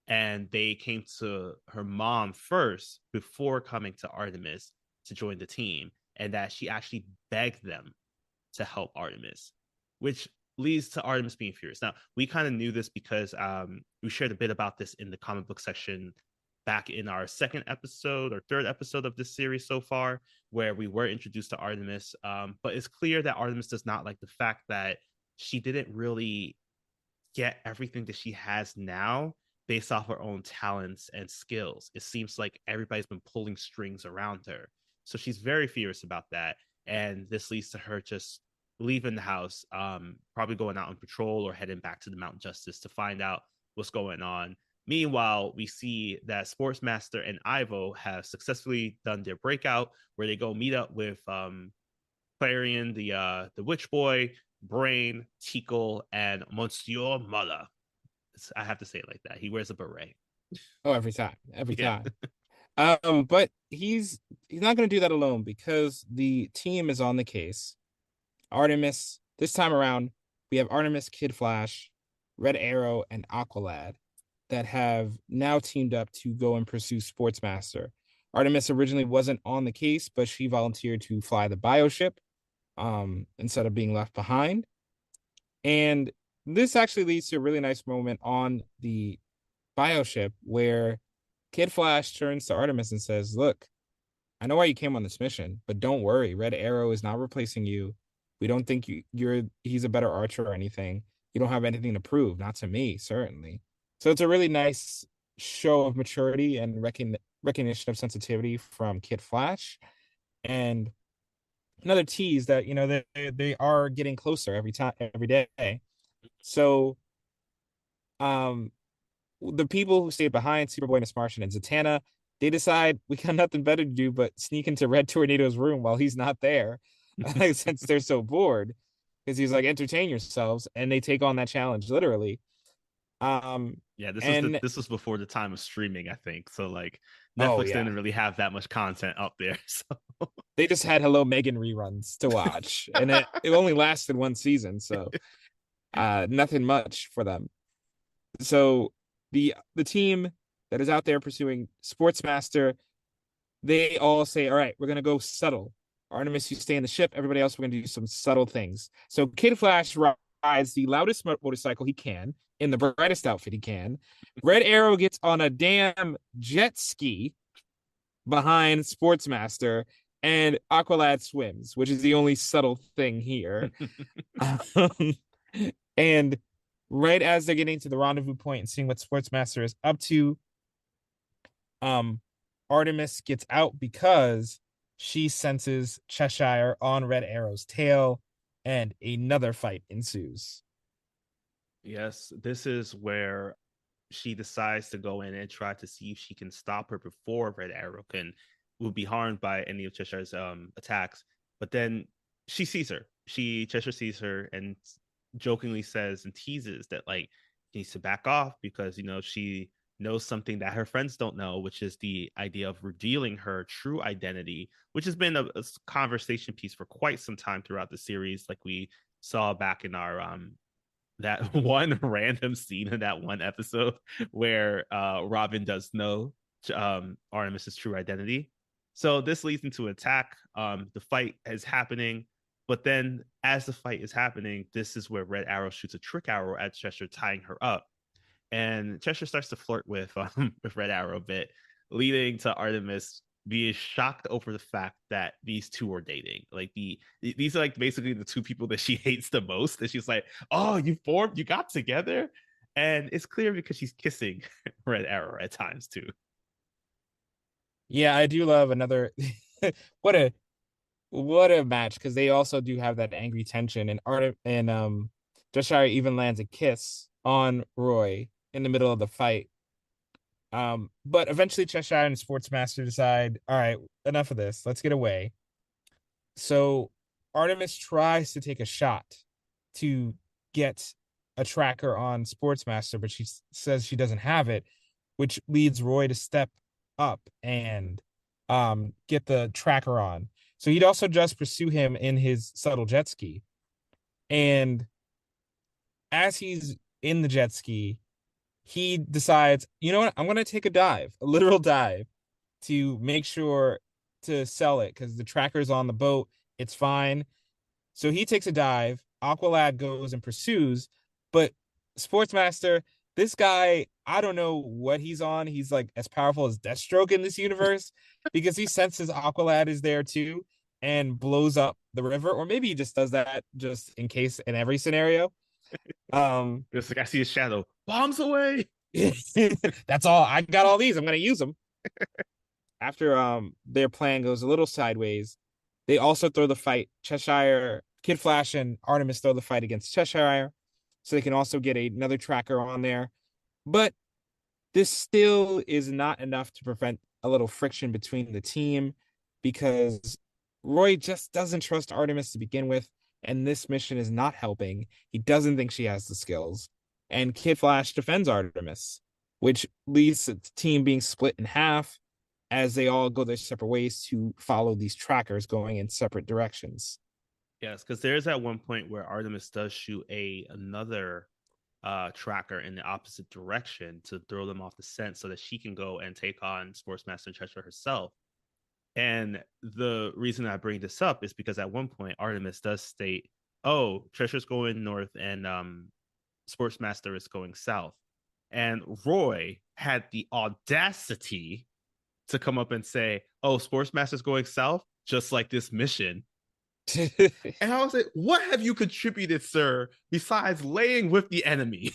and they came to her mom first before coming to Artemis to join the team, and that she actually begged them to help Artemis, which leads to Artemis being furious. Now, we kind of knew this because we shared a bit about this in the comic book section back in our second episode or third episode of this series so far, where we were introduced to Artemis. But it's clear that Artemis does not like the fact that she didn't really get everything that she has now based off her own talents and skills. It seems like everybody's been pulling strings around her. So she's very furious about that. And this leads to her just leaving the house, probably going out on patrol or heading back to the Mount Justice to find out what's going on. Meanwhile, we see that Sportsmaster and Ivo have successfully done their breakout where they go meet up with Clarion, the Witch Boy, Brain, Tickle, and Monsieur Mother. I have to say it like that. He wears a beret. Oh, every Yeah. time. But he's not going to do that alone because the team is on the case. Artemis, this time around, we have Artemis, Kid Flash, Red Arrow, and Aqualad that have now teamed up to go and pursue Sportsmaster. Artemis originally wasn't on the case, but she volunteered to fly the bioship instead of being left behind. And this actually leads to a really nice moment on the bioship where Kid Flash turns to Artemis and says, "Look, I know why you came on this mission, but don't worry. Red Arrow is not replacing you. We don't think he's a better archer or anything. You don't have anything to prove, not to me, certainly." So it's a really nice show of maturity and recognition of sensitivity from Kid Flash. And another tease that they are getting closer every day. So um the people who stayed behind, Superboy, Miss Martian, and Zatanna, they decide we got nothing better to do but sneak into Red Tornado's room while he's not there, since they're so bored. Because he's like, entertain yourselves, and they take on that challenge literally. Um, Yeah, this was and this was before the time of streaming, I think. So like oh Netflix yeah, didn't really have that much content up there. So they just had Hello Megan reruns to watch, and it only lasted one season, so nothing much for them. So the team that is out there pursuing Sportsmaster, they all say, all right, we're gonna go subtle. Artemis, you stay in the ship. Everybody else, we're gonna do some subtle things. So Kid Flash rides the loudest motorcycle he can in the brightest outfit he can. Red Arrow gets on a damn jet ski behind Sportsmaster, and Aqualad swims, which is the only subtle thing here. Um, and right as they're getting to the rendezvous point and seeing what Sportsmaster is up to, um, Artemis gets out because she senses Cheshire on Red Arrow's tail, and another fight ensues. yes, this is where she decides to go in and try to see if she can stop her before Red Arrow can will be harmed by any of Cheshire's attacks. But then she sees her. Cheshire sees her and jokingly says and teases that like she needs to back off because she knows something that her friends don't know, which is the idea of revealing her true identity, which has been a conversation piece for quite some time throughout the series, like we saw back in our that one random scene in that one episode where Robin does know Artemis's true identity. So this leads into attack. The fight is happening, but then as the fight is happening, this is where Red Arrow shoots a trick arrow at Cheshire, tying her up. And Cheshire starts to flirt with Red Arrow a bit, leading to Artemis being shocked over the fact that these two are dating. Like these are like basically the two people that she hates the most. And she's like, "Oh, you got together," and it's clear because she's kissing Red Arrow at times too. Yeah, I do love another. what a what a match, because they also do have that angry tension, and Cheshire even lands a kiss on Roy in the middle of the fight. But eventually Cheshire and Sportsmaster decide, all right, enough of this. Let's get away. So Artemis tries to take a shot to get a tracker on Sportsmaster, but she says she doesn't have it, which leads Roy to step up and get the tracker on. So he'd also just pursue him in his subtle jet ski. And as he's in the jet ski, he decides, you know what? I'm going to take a dive, a literal dive, to make sure to sell it because the tracker's on the boat. It's fine. So he takes a dive. Aqualad goes and pursues, but Sportsmaster, this guy, I don't know what he's on. He's like as powerful as Deathstroke in this universe because he senses Aqualad is there too and blows up the river, or maybe he just does that just in case in every scenario. Um, Just like I see a shadow, bombs away. that's all. I got all these. I'm gonna use them. After their plan goes a little sideways, they also throw the fight. Cheshire, Kid Flash, and Artemis throw the fight against Cheshire, so they can also get another tracker on there. But this still is not enough to prevent a little friction between the team because Roy just doesn't trust Artemis to begin with, and this mission is not helping. He doesn't think she has the skills, and Kid Flash defends Artemis, which leads to the team being split in half as they all go their separate ways to follow these trackers going in separate directions. Yes, because there's at one point where Artemis does shoot another tracker in the opposite direction to throw them off the scent so that she can go and take on Sportsmaster and Cheshire herself. And the reason I bring this up is because at one point Artemis does state, "Oh, Cheshire's going north and Sportsmaster is going south." And Roy had the audacity to come up and say, "Oh, Sportsmaster's going south, just like this mission." And I was like, "What have you contributed, sir, besides laying with the enemy?"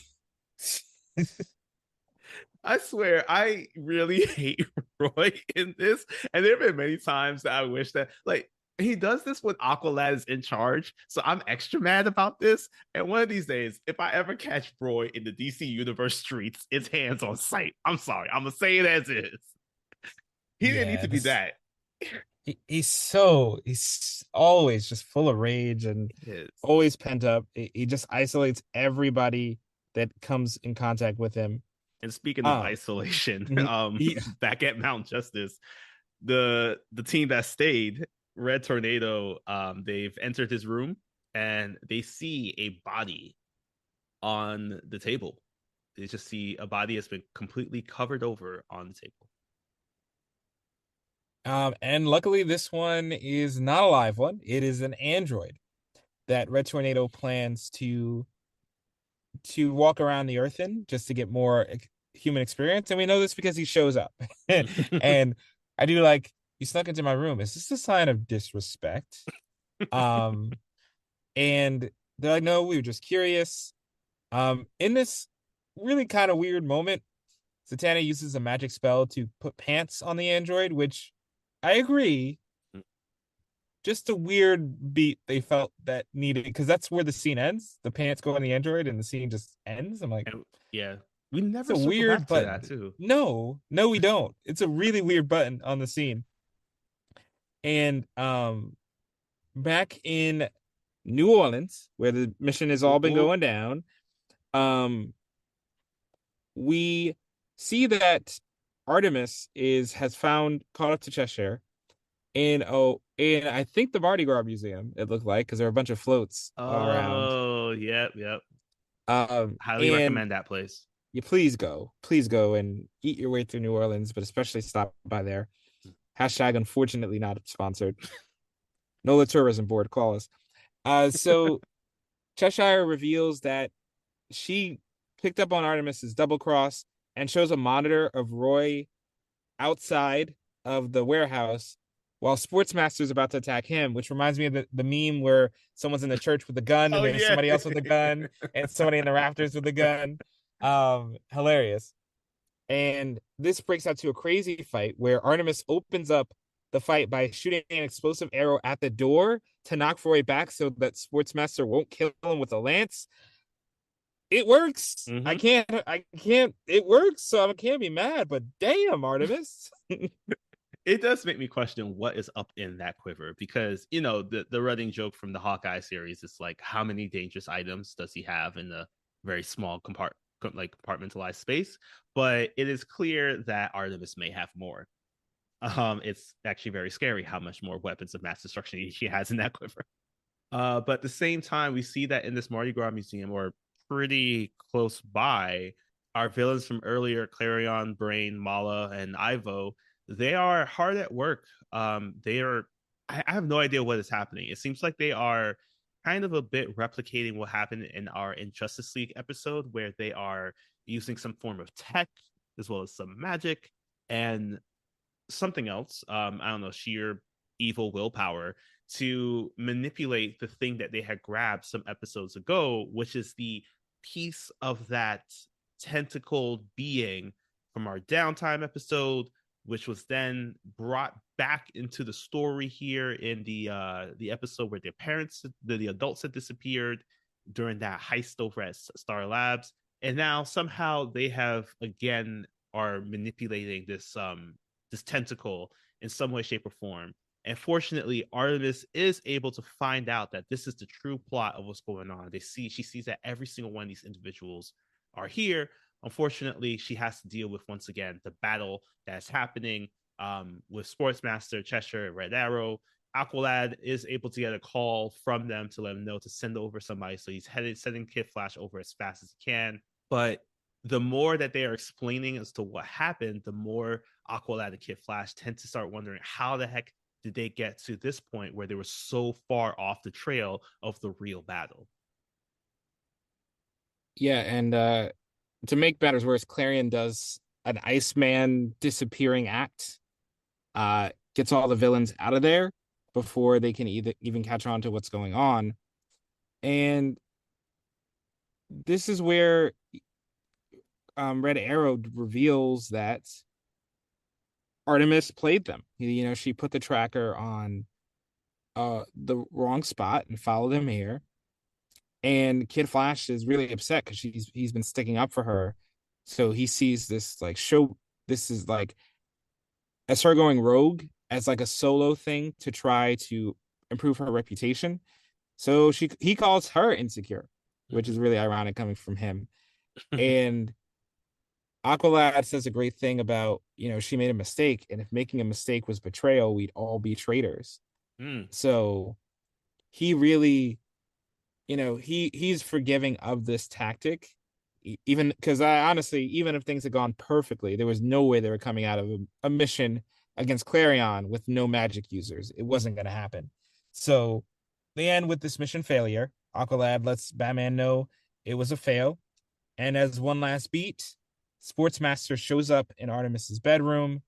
I swear, I really hate Roy in this. And there have been many times that I wish that, like, he does this when Aqualad is in charge. So I'm extra mad about this. And one of these days, if I ever catch Roy in the DC Universe streets, it's hands on sight. I'm sorry. I'm gonna say it as is. He didn't need Yeah, to be this that. he's always just full of rage and It is. always pent up. He just isolates everybody that comes in contact with him. And speaking of Um, isolation, he, back at Mount Justice, the team that stayed, Red Tornado, they've entered his room and they see a body on the table. They just see a body has been completely covered over on the table. and luckily this one is not a live one. It is an android that Red Tornado plans to walk around the earth in just to get more human experience. And we know this because he shows up. And I do like, you snuck into my room. Is this a sign of disrespect? Um, and they're like, no, we were just curious. In this really kind of weird moment, Zatanna uses a magic spell to put pants on the android, which I agree, just a weird beat they felt that needed because that's where the scene ends. The pants go on the android and the scene just ends. I'm like, And yeah, we it's never a circle weird back to button. that too. No, no, we don't. It's a really weird button on the scene. And back in New Orleans, where the mission has all been Ooh, going down, um, we see that Artemis is has found caught up to Cheshire in I think the Mardi Gras Museum, it looked like, because there are a bunch of floats all around. oh, yep, yep. Highly And recommend that place. you please go and eat your way through New Orleans, but especially stop by there. Hashtag unfortunately not sponsored. NOLA Tourism Board, call us. So Cheshire reveals that she picked up on Artemis's double cross and shows a monitor of Roy outside of the warehouse while Sportsmaster's about to attack him, which reminds me of the meme where someone's in the church with a gun and Oh there's yeah. somebody else with a gun and somebody in the rafters with a gun. Hilarious. And this breaks out to a crazy fight where Artemis opens up the fight by shooting an explosive arrow at the door to knock Roy back so that Sportsmaster won't kill him with a lance. It works. Mm-hmm. I can't, it works. So I can't be mad, but damn, Artemis. It does make me question what is up in that quiver because the running joke from the Hawkeye series is like how many dangerous items does he have in a very small compartmentalized space, but it is clear that Artemis may have more. It's actually very scary how much more weapons of mass destruction he has in that quiver. But at the same time, we see that in this Mardi Gras museum, or pretty close by, our villains from earlier, Clarion, Brain, Mala, and Ivo, they are hard at work. They are. I have no idea what is happening. It seems like they are kind of a bit replicating what happened in our Injustice League episode, where they are using some form of tech as well as some magic and something else. I don't know, sheer evil willpower to manipulate the thing that they had grabbed some episodes ago, which is the piece of that tentacled being from our downtime episode, which was then brought back into the story here in the episode where their parents, the adults had disappeared during that heist over at Star Labs, and now somehow they have again are manipulating this tentacle in some way, shape, or form. And fortunately, Artemis is able to find out that this is the true plot of what's going on. She sees that every single one of these individuals are here. Unfortunately, she has to deal with once again the battle that's happening with Sportsmaster, Cheshire, Red Arrow. Aqualad is able to get a call from them to let him know to send over somebody. So he's sending Kid Flash over as fast as he can. But the more that they are explaining as to what happened, the more Aqualad and Kid Flash tend to start wondering how the heck did they get to this point where they were so far off the trail of the real battle. Yeah, and to make matters worse, Clarion does an Iceman disappearing act, gets all the villains out of there before they can even catch on to what's going on. And this is where Red Arrow reveals that Artemis played them. She put the tracker on the wrong spot and followed him here. And Kid Flash is really upset because he's been sticking up for her. So he sees this like show. This is like as her going rogue as like a solo thing to try to improve her reputation. So he calls her insecure, which Mhm. is really ironic coming from him. And Aqualad says a great thing about, she made a mistake, and if making a mistake was betrayal, we'd all be traitors. Mm. So he really, he's forgiving of this tactic, even because I honestly, even if things had gone perfectly, there was no way they were coming out of a mission against Clarion with no magic users. It wasn't going to happen. So they end with this mission failure. Aqualad lets Batman know it was a fail. And as one last beat, Sportsmaster shows up in Artemis's bedroom,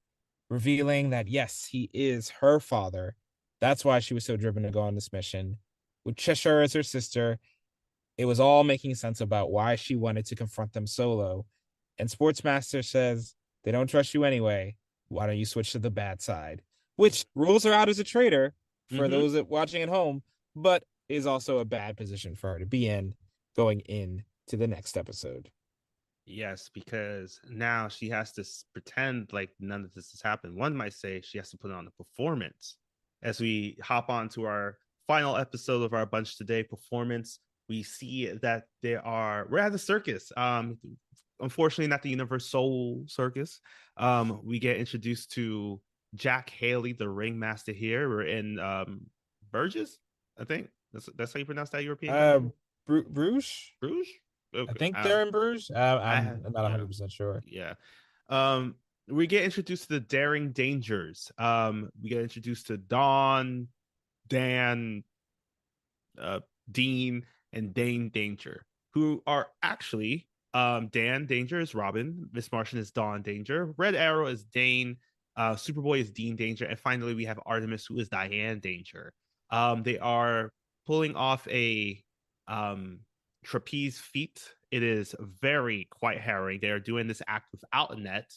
revealing that yes, he is her father. That's why she was so driven to go on this mission. With Cheshire as her sister, it was all making sense about why she wanted to confront them solo. And Sportsmaster says, they don't trust you anyway. Why don't you switch to the bad side? Which rules her out as a traitor for Mm-hmm. those that watching at home, but is also a bad position for her to be in going in to the next episode. Yes, because now she has to pretend like none of this has happened. One might say she has to put on a performance. As we hop on to our final episode of our Bunch Today performance, we see that we're at the circus. Unfortunately, not the Universal Circus. We get introduced to Jack Haley, the ringmaster here. We're in Burgess, I think. That's how you pronounce that European Uh, country? Bruges? Bruges? I Okay. think they're in Bruges. I I'm have, not yeah. 100% sure. Yeah. Um, we get introduced to the Daring Dangers. We get introduced to Dawn, Dan, uh, Dean, and Dane Danger, who are actually Dan Danger is Robin, Miss Martian is Dawn Danger, Red Arrow is Dane, Superboy is Dean Danger, and finally we have Artemis, who is Diane Danger. They are pulling off a um, trapeze feat. It is very quite harrowing. They are doing this act without a net.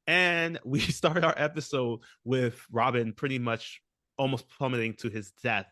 And we start our episode with Robin pretty much almost plummeting to his death.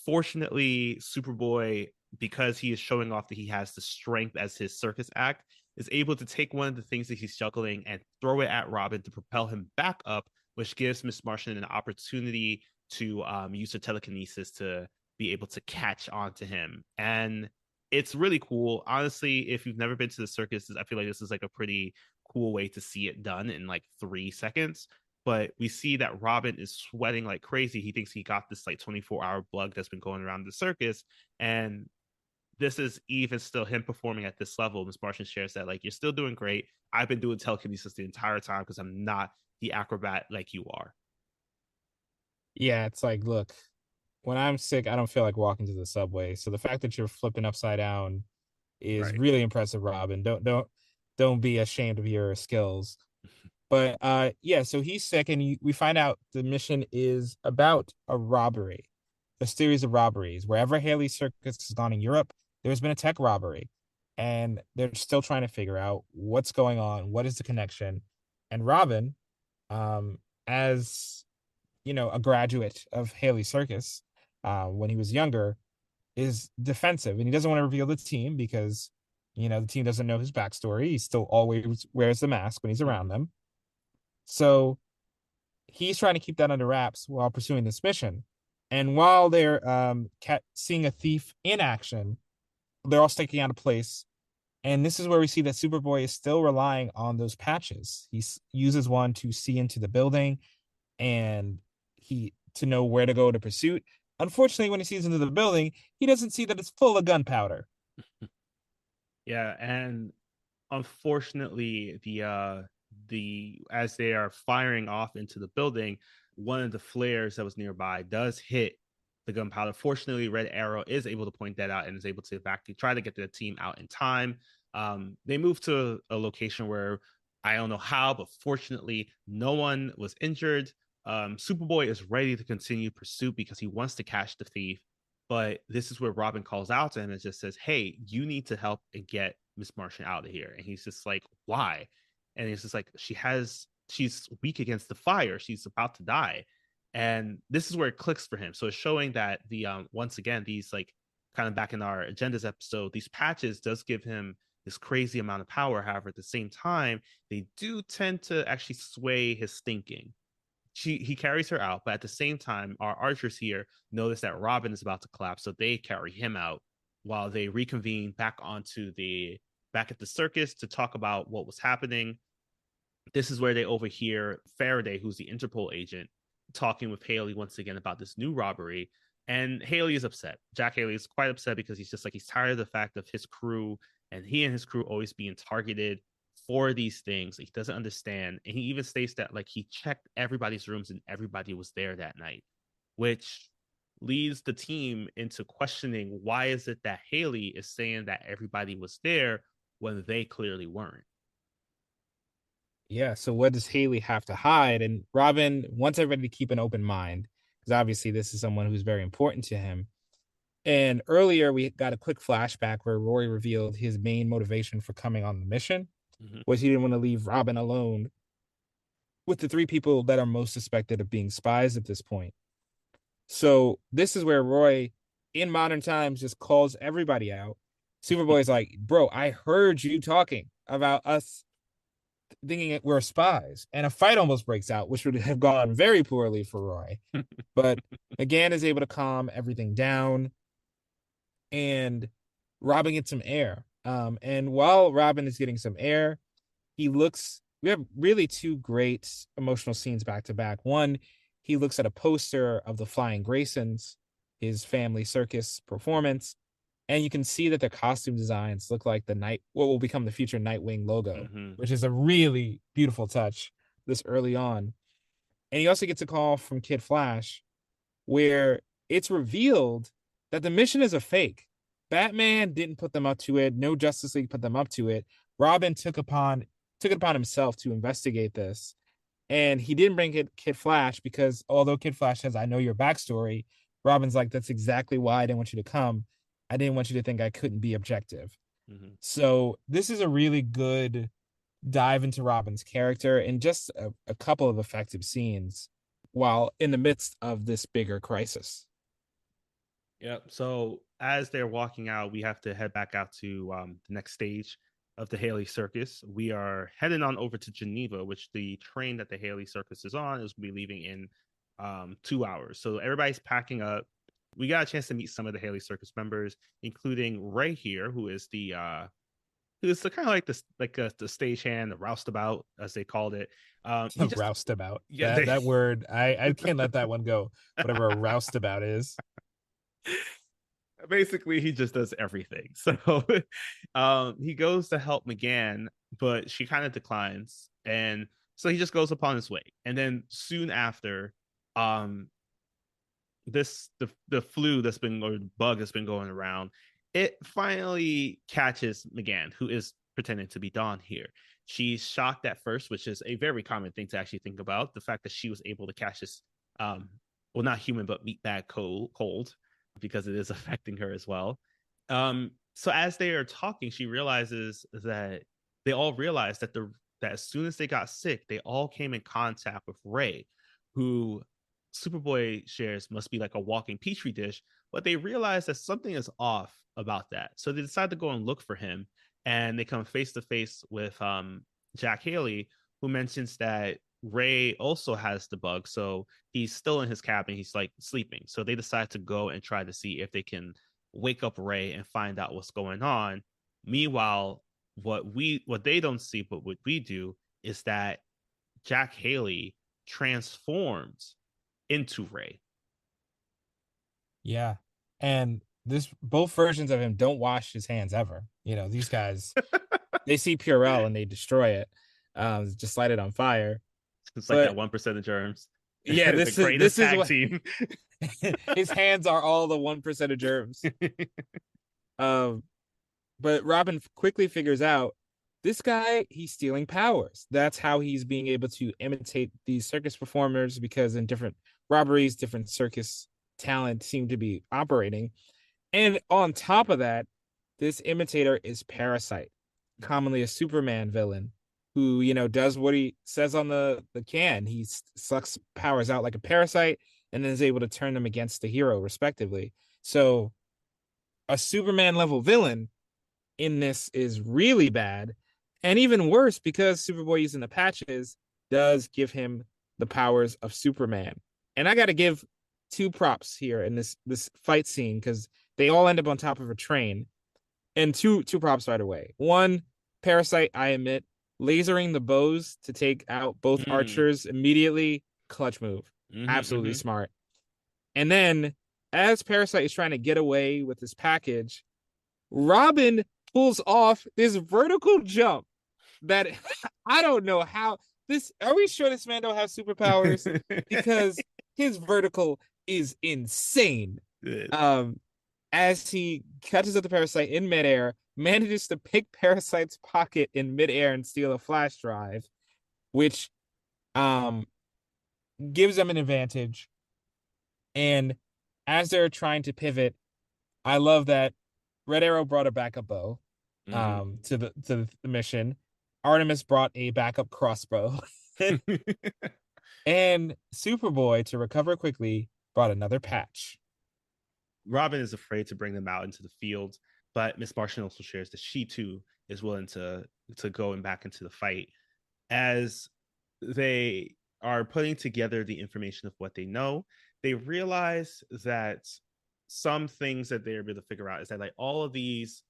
Fortunately, Superboy, because he is showing off that he has the strength as his circus act, is able to take one of the things that he's juggling and throw it at Robin to propel him back up, which gives Miss Martian an opportunity to use her telekinesis to be able to catch onto him. And it's really cool. Honestly, if you've never been to the circus, I feel like this is like a pretty cool way to see it done in like 3 seconds. But we see that Robin is sweating like crazy. He thinks he got this like 24-hour bug that's been going around the circus. And this is even still him performing at this level. Miss Martian shares that, like, you're still doing great. I've been doing telekinesis the entire time because I'm not the acrobat like you are. Yeah, it's like, look, when I'm sick, I don't feel like walking to the subway. So the fact that you're flipping upside down is Right. really impressive, Robin. Don't be ashamed of your skills. But yeah, so he's sick, and we find out the mission is about a robbery, a series of robberies. Wherever Haley Circus has gone in Europe, there's been a tech robbery, and they're still trying to figure out what's going on, what is the connection. And Robin, um, as a graduate of Haley Circus, when he was younger, is defensive, and he doesn't want to reveal the team because the team doesn't know his backstory. He still always wears the mask when he's around Mm-hmm. them. So he's trying to keep that under wraps while pursuing this mission. And while they're seeing a thief in action, they're all sticking out of place. And this is where we see that Superboy is still relying on those patches. He uses one to see into the building and he to know where to go to pursuit. Unfortunately, when he sees into the building, he doesn't see that it's full of gunpowder. Yeah, and unfortunately, the as they are firing off into the building, one of the flares that was nearby does hit the gunpowder. Fortunately, Red Arrow is able to point that out and is able to try to get the team out in time. They move to a location where I don't know how, but fortunately, no one was injured. Superboy is ready to continue pursuit because he wants to catch the thief. But this is where Robin calls out to him and just says, "Hey, you need to help and get Miss Martian out of here." And he's just like, "Why?" And he's just like, she's weak against the fire. She's about to die." And this is where it clicks for him. So it's showing that the once again, these like kind of back in our agendas episode, these patches does give him this crazy amount of power. However, at the same time, they do tend to actually sway his thinking. He carries her out, but at the same time, our archers here notice that Robin is about to collapse, so they carry him out while they reconvene back at the circus to talk about what was happening. This is where they overhear Faraday, who's the Interpol agent, talking with Haley once again about this new robbery. And Haley is upset. Jack Haley is quite upset because he's just like he's tired of the fact of his crew and he and his crew always being targeted for these things. He doesn't understand. And he even states that like he checked everybody's rooms and everybody was there that night, which leads the team into questioning why is it that Haley is saying that everybody was there when they clearly weren't. Yeah, so what does Haley have to hide? And Robin wants everybody to keep an open mind because obviously this is someone who's very important to him. And earlier we got a quick flashback where Rory revealed his main motivation for coming on the mission Mm-hmm. was he didn't want to leave Robin alone with the three people that are most suspected of being spies at this point. So this is where Roy, in modern times, just calls everybody out. Superboy's like, bro, I heard you talking about us thinking we're spies. And a fight almost breaks out, which would have gone very poorly for Roy. But McGann is able to calm everything down and Robin gets some air. And while Robin is getting some air, we have really two great emotional scenes back to back. One, he looks at a poster of the Flying Graysons, his family circus performance, and you can see that their costume designs look like what will become the future Nightwing logo, Mm-hmm. which is a really beautiful touch this early on. And he also gets a call from Kid Flash where it's revealed that the mission is a fake. Batman didn't put them up to it. No Justice League put them up to it. Robin took it upon himself to investigate this. And he didn't bring Kid Flash because although Kid Flash says, I know your backstory, Robin's like, that's exactly why I didn't want you to come. I didn't want you to think I couldn't be objective. Mm-hmm. So this is a really good dive into Robin's character and just a couple of effective scenes while in the midst of this bigger crisis. Yep. So as they're walking out, we have to head back out to the next stage of the Haley Circus. We are heading on over to Geneva, which the train that the Haley Circus is on is going to be leaving in 2 hours. So everybody's packing up. We got a chance to meet some of the Haley Circus members, including Ray here, who's the kind of like the stagehand, the roustabout, as they called it. He just Roustabout. yeah, That word, I can't let that one go. Whatever a roustabout is. basically he just does everything. So he goes to help McGann, but she kind of declines, and so he just goes upon his way. And then soon after, um, the flu that's been or bug that's been going around, it finally catches McGann, who is pretending to be Dawn here. She's shocked at first, which is a very common thing to actually think about. The fact that she was able to catch this, well, not human, but meatbag cold, because it is affecting her as well. So as they are talking, she realizes that they all realize that as soon as they got sick, they all came in contact with Ray, who Superboy shares must be like a walking petri dish, but they realize that something is off about that. So they decide to go and look for him, and they come face to face with Jack Haley, who mentions that Ray also has the bug, so he's still in his cabin. He's like sleeping. So they decide to go and try to see if they can wake up Ray and find out what's going on. Meanwhile, what they don't see, but what we do is that Jack Haley transforms into Ray. Yeah. And this both versions of him don't wash his hands ever. These guys, they see Purell and they destroy it. Just light it on fire. It's like that But 1% of germs. yeah, The greatest this is tag what team. his hands are all the 1% of germs. Um, but Robin quickly figures out this guy, he's stealing powers. That's how he's being able to imitate these circus performers because in different robberies, different circus talent seem to be operating. And on top of that, this imitator is Parasite, commonly a Superman villain. who, does what he says on the can. He sucks powers out like a parasite and then is able to turn them against the hero, respectively. So a Superman level villain in this is really bad. And even worse, because Superboy using the patches does give him the powers of Superman. And I got to give two props here in this fight scene because they all end up on top of a train. And two props right away. One, Parasite, I admit, lasering the bows to take out both Mm. archers immediately, clutch move. Mm-hmm, Absolutely mm-hmm. smart. And then, as Parasite is trying to get away with this package, Robin pulls off this vertical jump that I don't know how this. Are we sure this man don't have superpowers? Because his vertical is insane. Good. Um, as he catches up the parasite in midair, manages to pick Parasite's pocket in midair and steal a flash drive, which um gives them an advantage. And as they're trying to pivot, I love that Red Arrow brought a backup bow Mm-hmm. to the mission. Artemis brought a backup crossbow. And Superboy, to recover quickly, brought another patch. Robin is afraid to bring them out into the field, but Miss Martian also shares that she too is willing to go and back into the fight. As they are putting together the information of what they know, they realize that some things that they're able to figure out is that like all these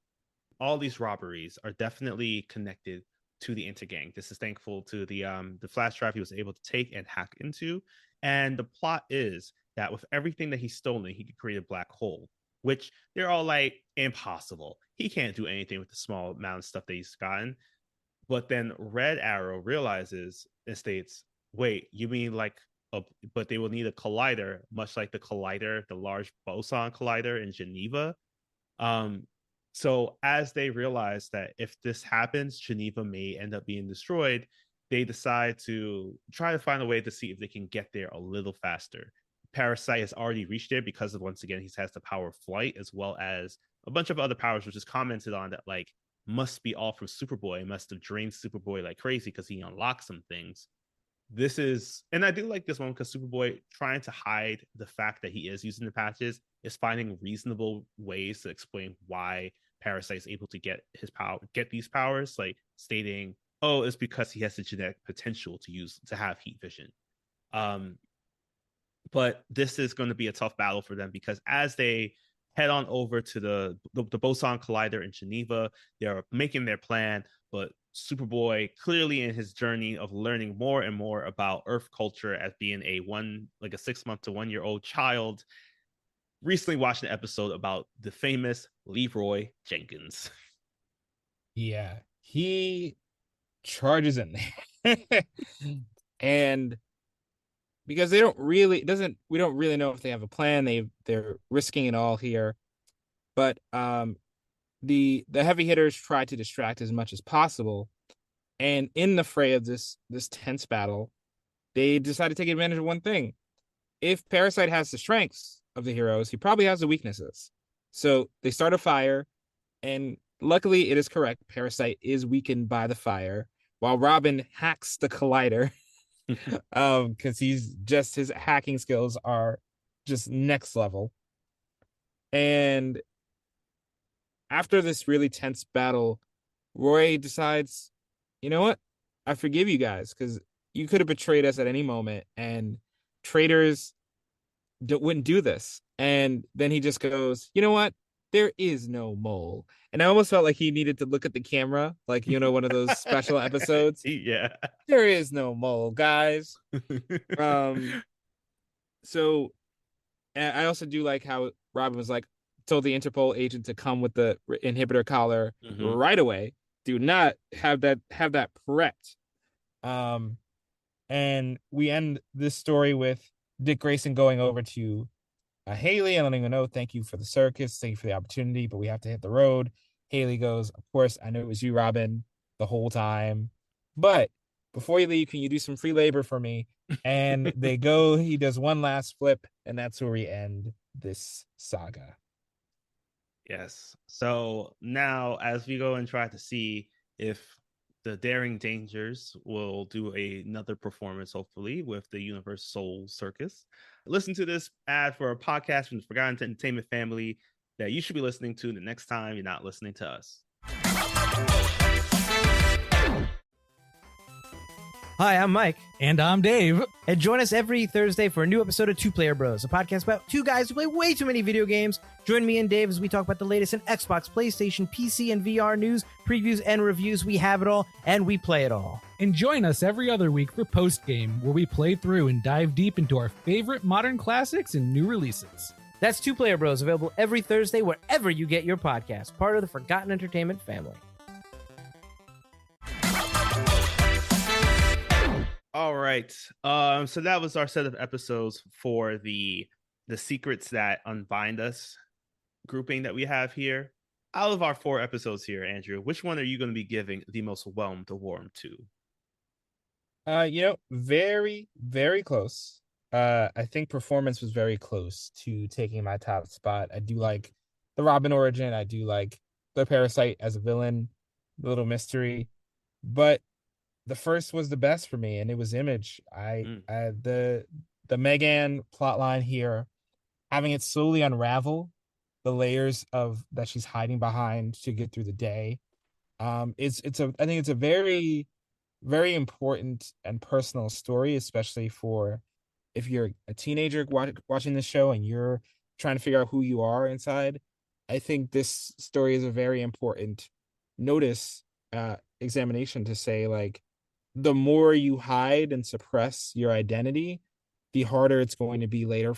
robberies are definitely connected to the intergang. This is thankful to the flash drive he was able to take and hack into. And the plot is that with everything that he's stolen, he could create a black hole, which they're all like impossible. He can't do anything with the small amount of stuff that he's gotten. But then Red Arrow realizes and states, "Wait, you mean like a, but they will need a collider, much like the collider, the large boson collider in Geneva." Um, so as they realize that if this happens, Geneva may end up being destroyed, they decide to try to find a way to see if they can get there a little faster. Parasite has already reached there because of once again he has the power of flight as well as a bunch of other powers, which is commented on that like must be all from Superboy. It must have drained Superboy like crazy because he unlocked some things. This is, and I do like this one because Superboy, trying to hide the fact that he is using the patches, is finding reasonable ways to explain why Parasite is able to get these powers, like stating, "Oh, it's because he has the genetic potential to have heat vision." Um, but this is going to be a tough battle for them because as they head on over to the boson collider in Geneva, they're making their plan, but Superboy, clearly in his journey of learning more and more about Earth culture as being a 6 month to 1 year old child, recently watched an episode about the famous Leroy Jenkins. Yeah, he charges in there. And because they don't really it doesn't we don't really know if they have a plan. They're risking it all here. But the heavy hitters try to distract as much as possible. And in the fray of this tense battle, they decide to take advantage of one thing. If Parasite has the strengths of the heroes, he probably has the weaknesses. So they start a fire, and luckily it is correct. Parasite is weakened by the fire, while Robin hacks the collider. Because his hacking skills are just next level. And after this really tense battle, Roy decides, you know what? I forgive you guys because you could have betrayed us at any moment, and traitors wouldn't do this. And then he just goes, you know what? There is no mole. And I almost felt like he needed to look at the camera, like, one of those special episodes. Yeah. There is no mole, guys. Um, so and I also do like how Robin was like, told the Interpol agent to come with the inhibitor collar Mm-hmm. right away. Do not have that prepped. Um, and we end this story with Dick Grayson going over to Haley and letting her know, thank you for the circus, thank you for the opportunity, but we have to hit the road. Haley goes, of course, I know it was you, Robin, the whole time. But before you leave, can you do some free labor for me? And they go, he does one last flip, and that's where we end this saga. Yes. So now, as we go and try to see if the Daring Dangers will do another performance, hopefully, with the Universe Soul Circus. Listen to this ad for a podcast from the Forgotten Entertainment family that you should be listening to the next time you're not listening to us. Hi, I'm Mike. And I'm Dave. And join us every Thursday for a new episode of Two Player Bros, a podcast about two guys who play way too many video games. Join me and Dave as we talk about the latest in Xbox, PlayStation, PC, and VR news, previews, and reviews. We have it all, and we play it all. And join us every other week for Post Game, where we play through and dive deep into our favorite modern classics and new releases. That's Two Player Bros, available every Thursday wherever you get your podcast, part of the Forgotten Entertainment family. All right. So that was our set of episodes for the secrets that unbind us grouping that we have here. Out of our 4 episodes here, Andrew, which one are you going to be giving the most whelmed or warm to? Very, very close. I think performance was very close to taking my top spot. I do like the Robin origin. I do like the Parasite as a villain, the little mystery, but the first was the best for me, and it was Image. The Megan plotline here, having it slowly unravel the layers of that she's hiding behind to get through the day. I think it's a very, very important and personal story, especially for if you're a teenager watching this show and you're trying to figure out who you are inside. I think this story is a very important examination to say, like, the more you hide and suppress your identity, the harder it's going to be later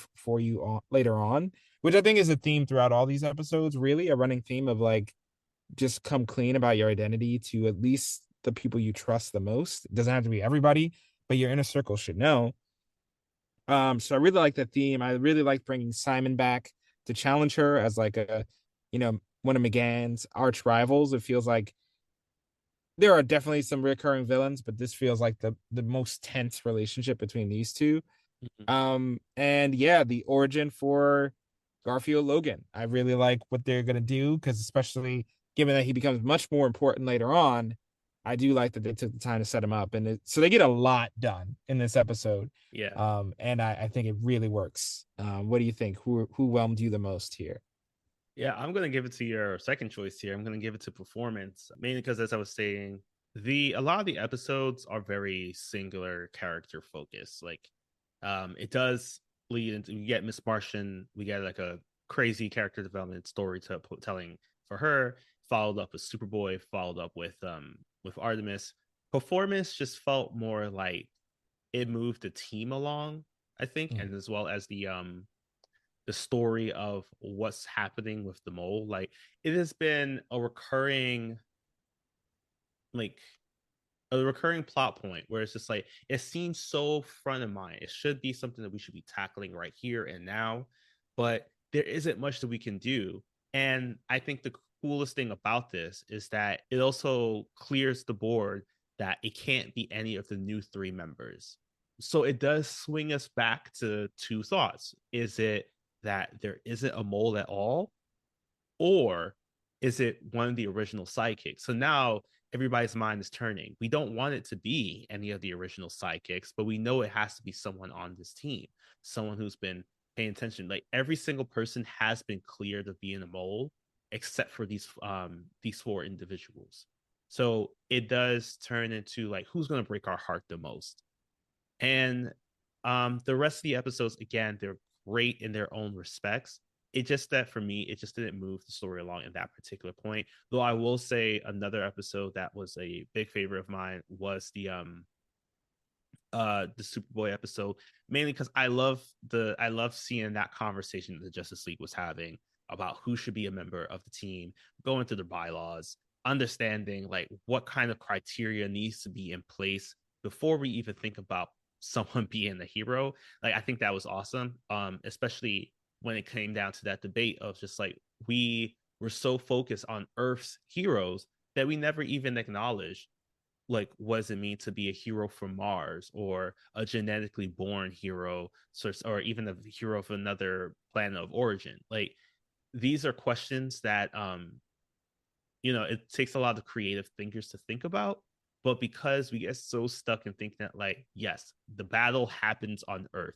on, which I think is a theme throughout all these episodes, really a running theme of like, just come clean about your identity to at least the people you trust the most. It doesn't have to be everybody, but your inner circle should know. So I really like that theme. I really like bringing Simon back to challenge her as like one of McGann's arch rivals. It feels like there are definitely some recurring villains, but this feels like the most tense relationship between these two. And yeah, the origin for Garfield Logan. I really like what they're gonna do, because especially given that he becomes much more important later on, I do like that they took the time to set him up, and so they get a lot done in this episode. Yeah. And I think it really works. What do you think? Who whelmed you the most here? Yeah, I'm going to give it to your second choice here. I'm going to give it to performance, mainly because, as I was saying, a lot of the episodes are very singular character focused. Like, it does lead into, we get Miss Martian, we get like a crazy character development storytelling for her, followed up with Superboy, followed up with Artemis. Performance just felt more like it moved the team along, I think, and as well as the story of what's happening with the mole. Like, it has been a recurring plot point where it's just like, it seems so front of mind. It should be something that we should be tackling right here and now, but there isn't much that we can do. And I think the coolest thing about this is that it also clears the board that it can't be any of the new 3 members. So it does swing us back to 2 thoughts. Is it that there isn't a mole at all, or is it one of the original sidekicks? So now everybody's mind is turning. We don't want it to be any of the original sidekicks, but we know it has to be someone on this team, someone who's been paying attention. Like, every single person has been cleared of being a mole except for these 4 individuals. So it does turn into like, who's going to break our heart the most? And the rest of the episodes, again, they're great in their own respects. It just that for me, it just didn't move the story along at that particular point. Though I will say another episode that was a big favorite of mine was the Superboy episode, mainly because I love seeing that conversation that the Justice League was having about who should be a member of the team, going through the bylaws, understanding like what kind of criteria needs to be in place before we even think about someone being the hero. Like, I think that was awesome, especially when it came down to that debate of just like, we were so focused on Earth's heroes that we never even acknowledged like, what does it mean to be a hero from Mars, or a genetically born hero, or even a hero of another planet of origin. Like, these are questions that it takes a lot of creative thinkers to think about. But because we get so stuck in thinking that, like, yes, the battle happens on Earth.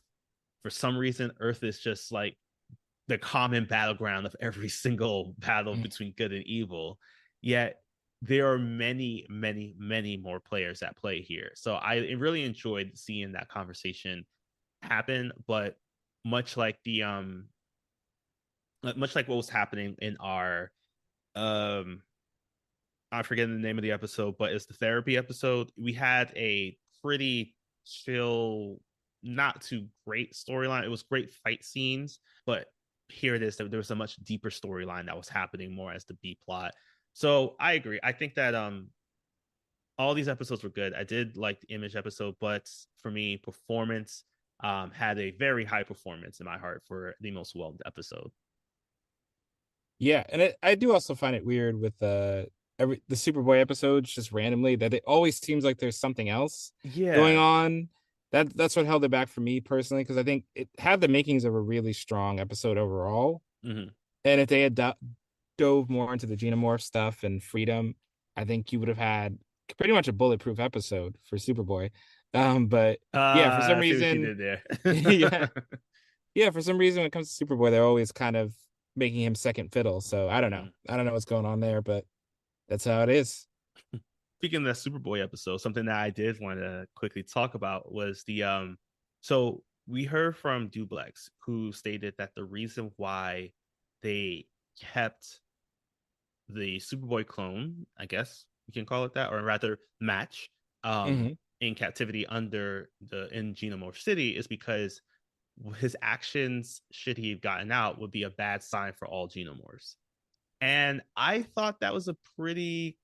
For some reason, Earth is just like the common battleground of every single battle between good and evil. Yet there are many, many, many more players at play here. So I really enjoyed seeing that conversation happen. But much like much like what was happening in our um I forget the name of the episode, but it's the therapy episode. We had a pretty chill, not too great storyline. It was great fight scenes, but here it is. There was a much deeper storyline that was happening more as the B plot. So I agree. I think that all these episodes were good. I did like the Image episode, but for me, performance had a very high performance in my heart for the most well episode. Yeah, and I do also find it weird with the Superboy episodes just randomly that it always seems like there's something else going Yeah. on. That's what held it back for me personally, because I think it had the makings of a really strong episode overall. Mm-hmm. And if they had dove more into the xenomorph stuff and freedom, I think you would have had pretty much a bulletproof episode for Superboy. But yeah, for some I see what you reason, did there. yeah, yeah, for some reason when it comes to Superboy, they're always kind of making him second fiddle. So I don't know. Mm. I don't know what's going on there, but that's how it is. Speaking of that Superboy episode, something that I did want to quickly talk about was the so we heard from Duplex, who stated that the reason why they kept the Superboy clone, I guess you can call it that, or rather match, Mm-hmm. in captivity under the in Genomorph City is because his actions, should he have gotten out, would be a bad sign for all Genomorphs. And I thought that was a pretty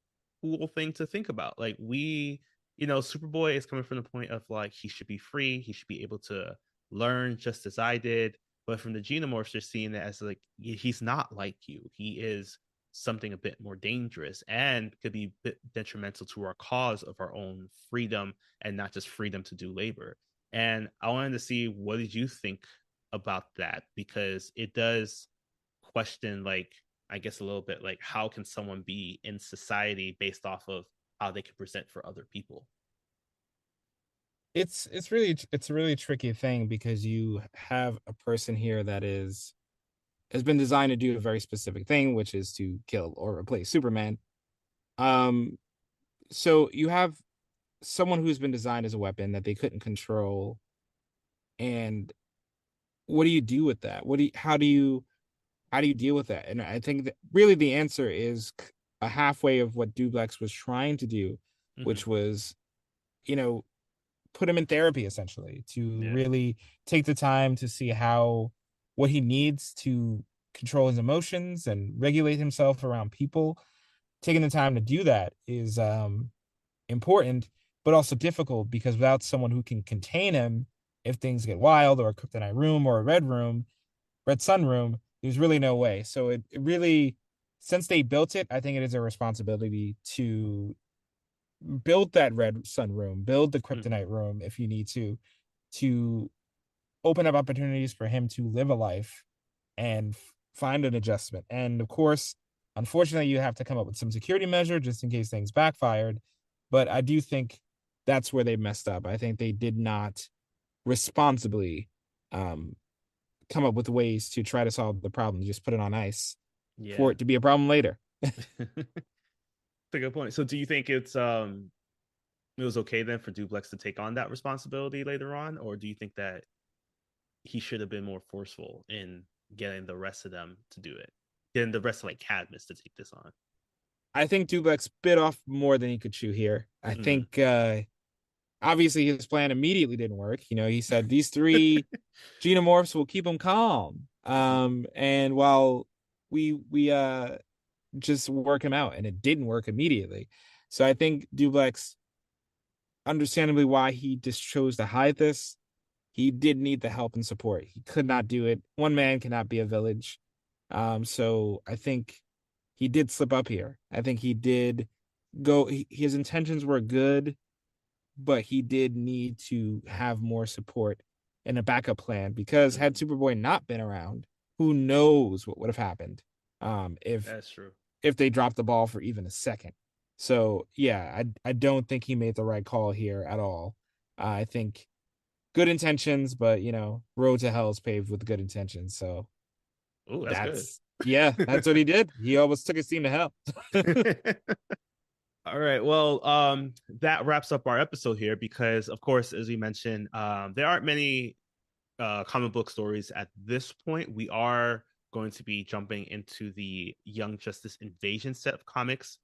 cool thing to think about. Like, Superboy is coming from the point of like he should be free, he should be able to learn just as I did. But from the Xenomorphs, you're seeing it as like he's not like you. He is something a bit more dangerous and could be a bit detrimental to our cause of our own freedom and not just freedom to do labor. And I wanted to see, what did you think about that? Because it does question, like, I guess a little bit, like, how can someone be in society based off of how they can present for other people? It's a really tricky thing because you have a person here that has been designed to do a very specific thing, which is to kill or replace Superman. Um, so you have someone who's been designed as a weapon that they couldn't control, and what do you do with that? How do you deal with that? And I think that really the answer is a halfway of what Dublex was trying to do, Mm-hmm. which was, you know, put him in therapy essentially to Yeah. really take the time to see how what he needs to control his emotions and regulate himself around people. Taking the time to do that is important, but also difficult because without someone who can contain him, if things get wild or a kryptonite room or a red sun room, there's really no way. So it really, since they built it, I think it is a responsibility to build that red sun room, build the Mm-hmm. kryptonite room if you need to open up opportunities for him to live a life and find an adjustment. And of course, unfortunately, you have to come up with some security measure just in case things backfired. But I do think that's where they messed up. I think they did not responsibly um, come up with ways to try to solve the problem. Just put it on ice for Yeah. it to be a problem later. That's a good point. So do you think it was okay then for Duplex to take on that responsibility later on, or do you think that he should have been more forceful in getting the rest of them to do it, getting the rest of like Cadmus to take this on? I think Dublex bit off more than he could chew here. I Mm-hmm. think obviously his plan immediately didn't work. He said these three xenomorphs will keep him calm. Mm-hmm. And while we just work him out, and it didn't work immediately. So I think Dublex, understandably why he just chose to hide this, he did need the help and support. He could not do it. One man cannot be a village. So I think he did slip up here. I think he did his intentions were good, but he did need to have more support and a backup plan because had Mm-hmm. Superboy not been around, who knows what would have happened if That's true. if they dropped the ball for even a second. So yeah, I don't think he made the right call here at all. I think good intentions, but road to hell is paved with good intentions. So Oh, that's good. that's what he did. He almost took his team to hell. All right. Well, that wraps up our episode here because, of course, as we mentioned, there aren't many comic book stories at this point. We are going to be jumping into the Young Justice Invasion set of comics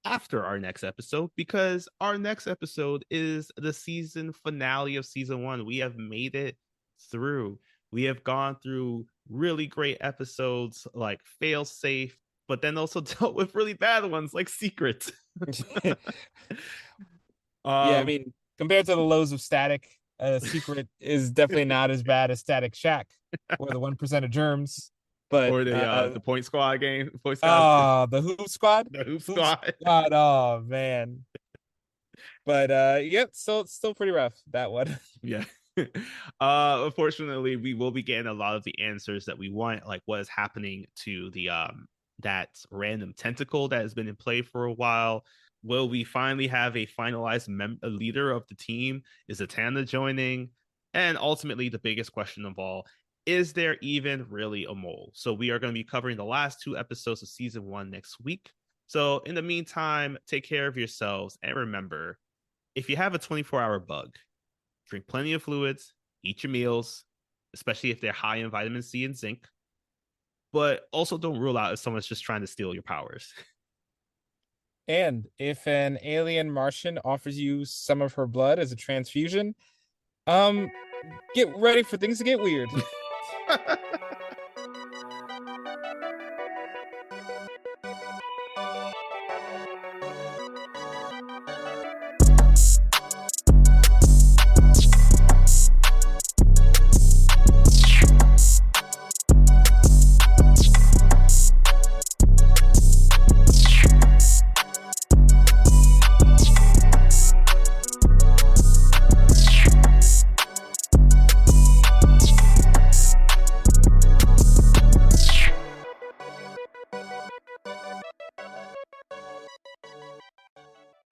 after our next episode because our next episode is the season finale of season 1. We have made it through. We have gone through really great episodes like Fail Safe, but then also dealt with really bad ones like Secret. Yeah, I um mean, compared to the lows of Static, Secret is definitely not as bad as Static Shack or the 1% of Germs. But or the Point Squad game, Point Squad, the Hoop Squad, the Hoop Hoop Squad. Squad. Oh man. But yep, still pretty rough that one. Yeah. Unfortunately, we will be getting a lot of the answers that we want, like what is happening to the that random tentacle that has been in play for a while. Will we finally have a finalized a leader of the team? Is Atana joining? And ultimately, the biggest question of all, is there even really a mole? So we are going to be covering the last 2 episodes of season 1 next week. So in the meantime, take care of yourselves and remember, if you have a 24-hour bug, drink plenty of fluids, eat your meals, especially if they're high in vitamin C and zinc. But also don't rule out if someone's just trying to steal your powers. And if an alien Martian offers you some of her blood as a transfusion, get ready for things to get weird.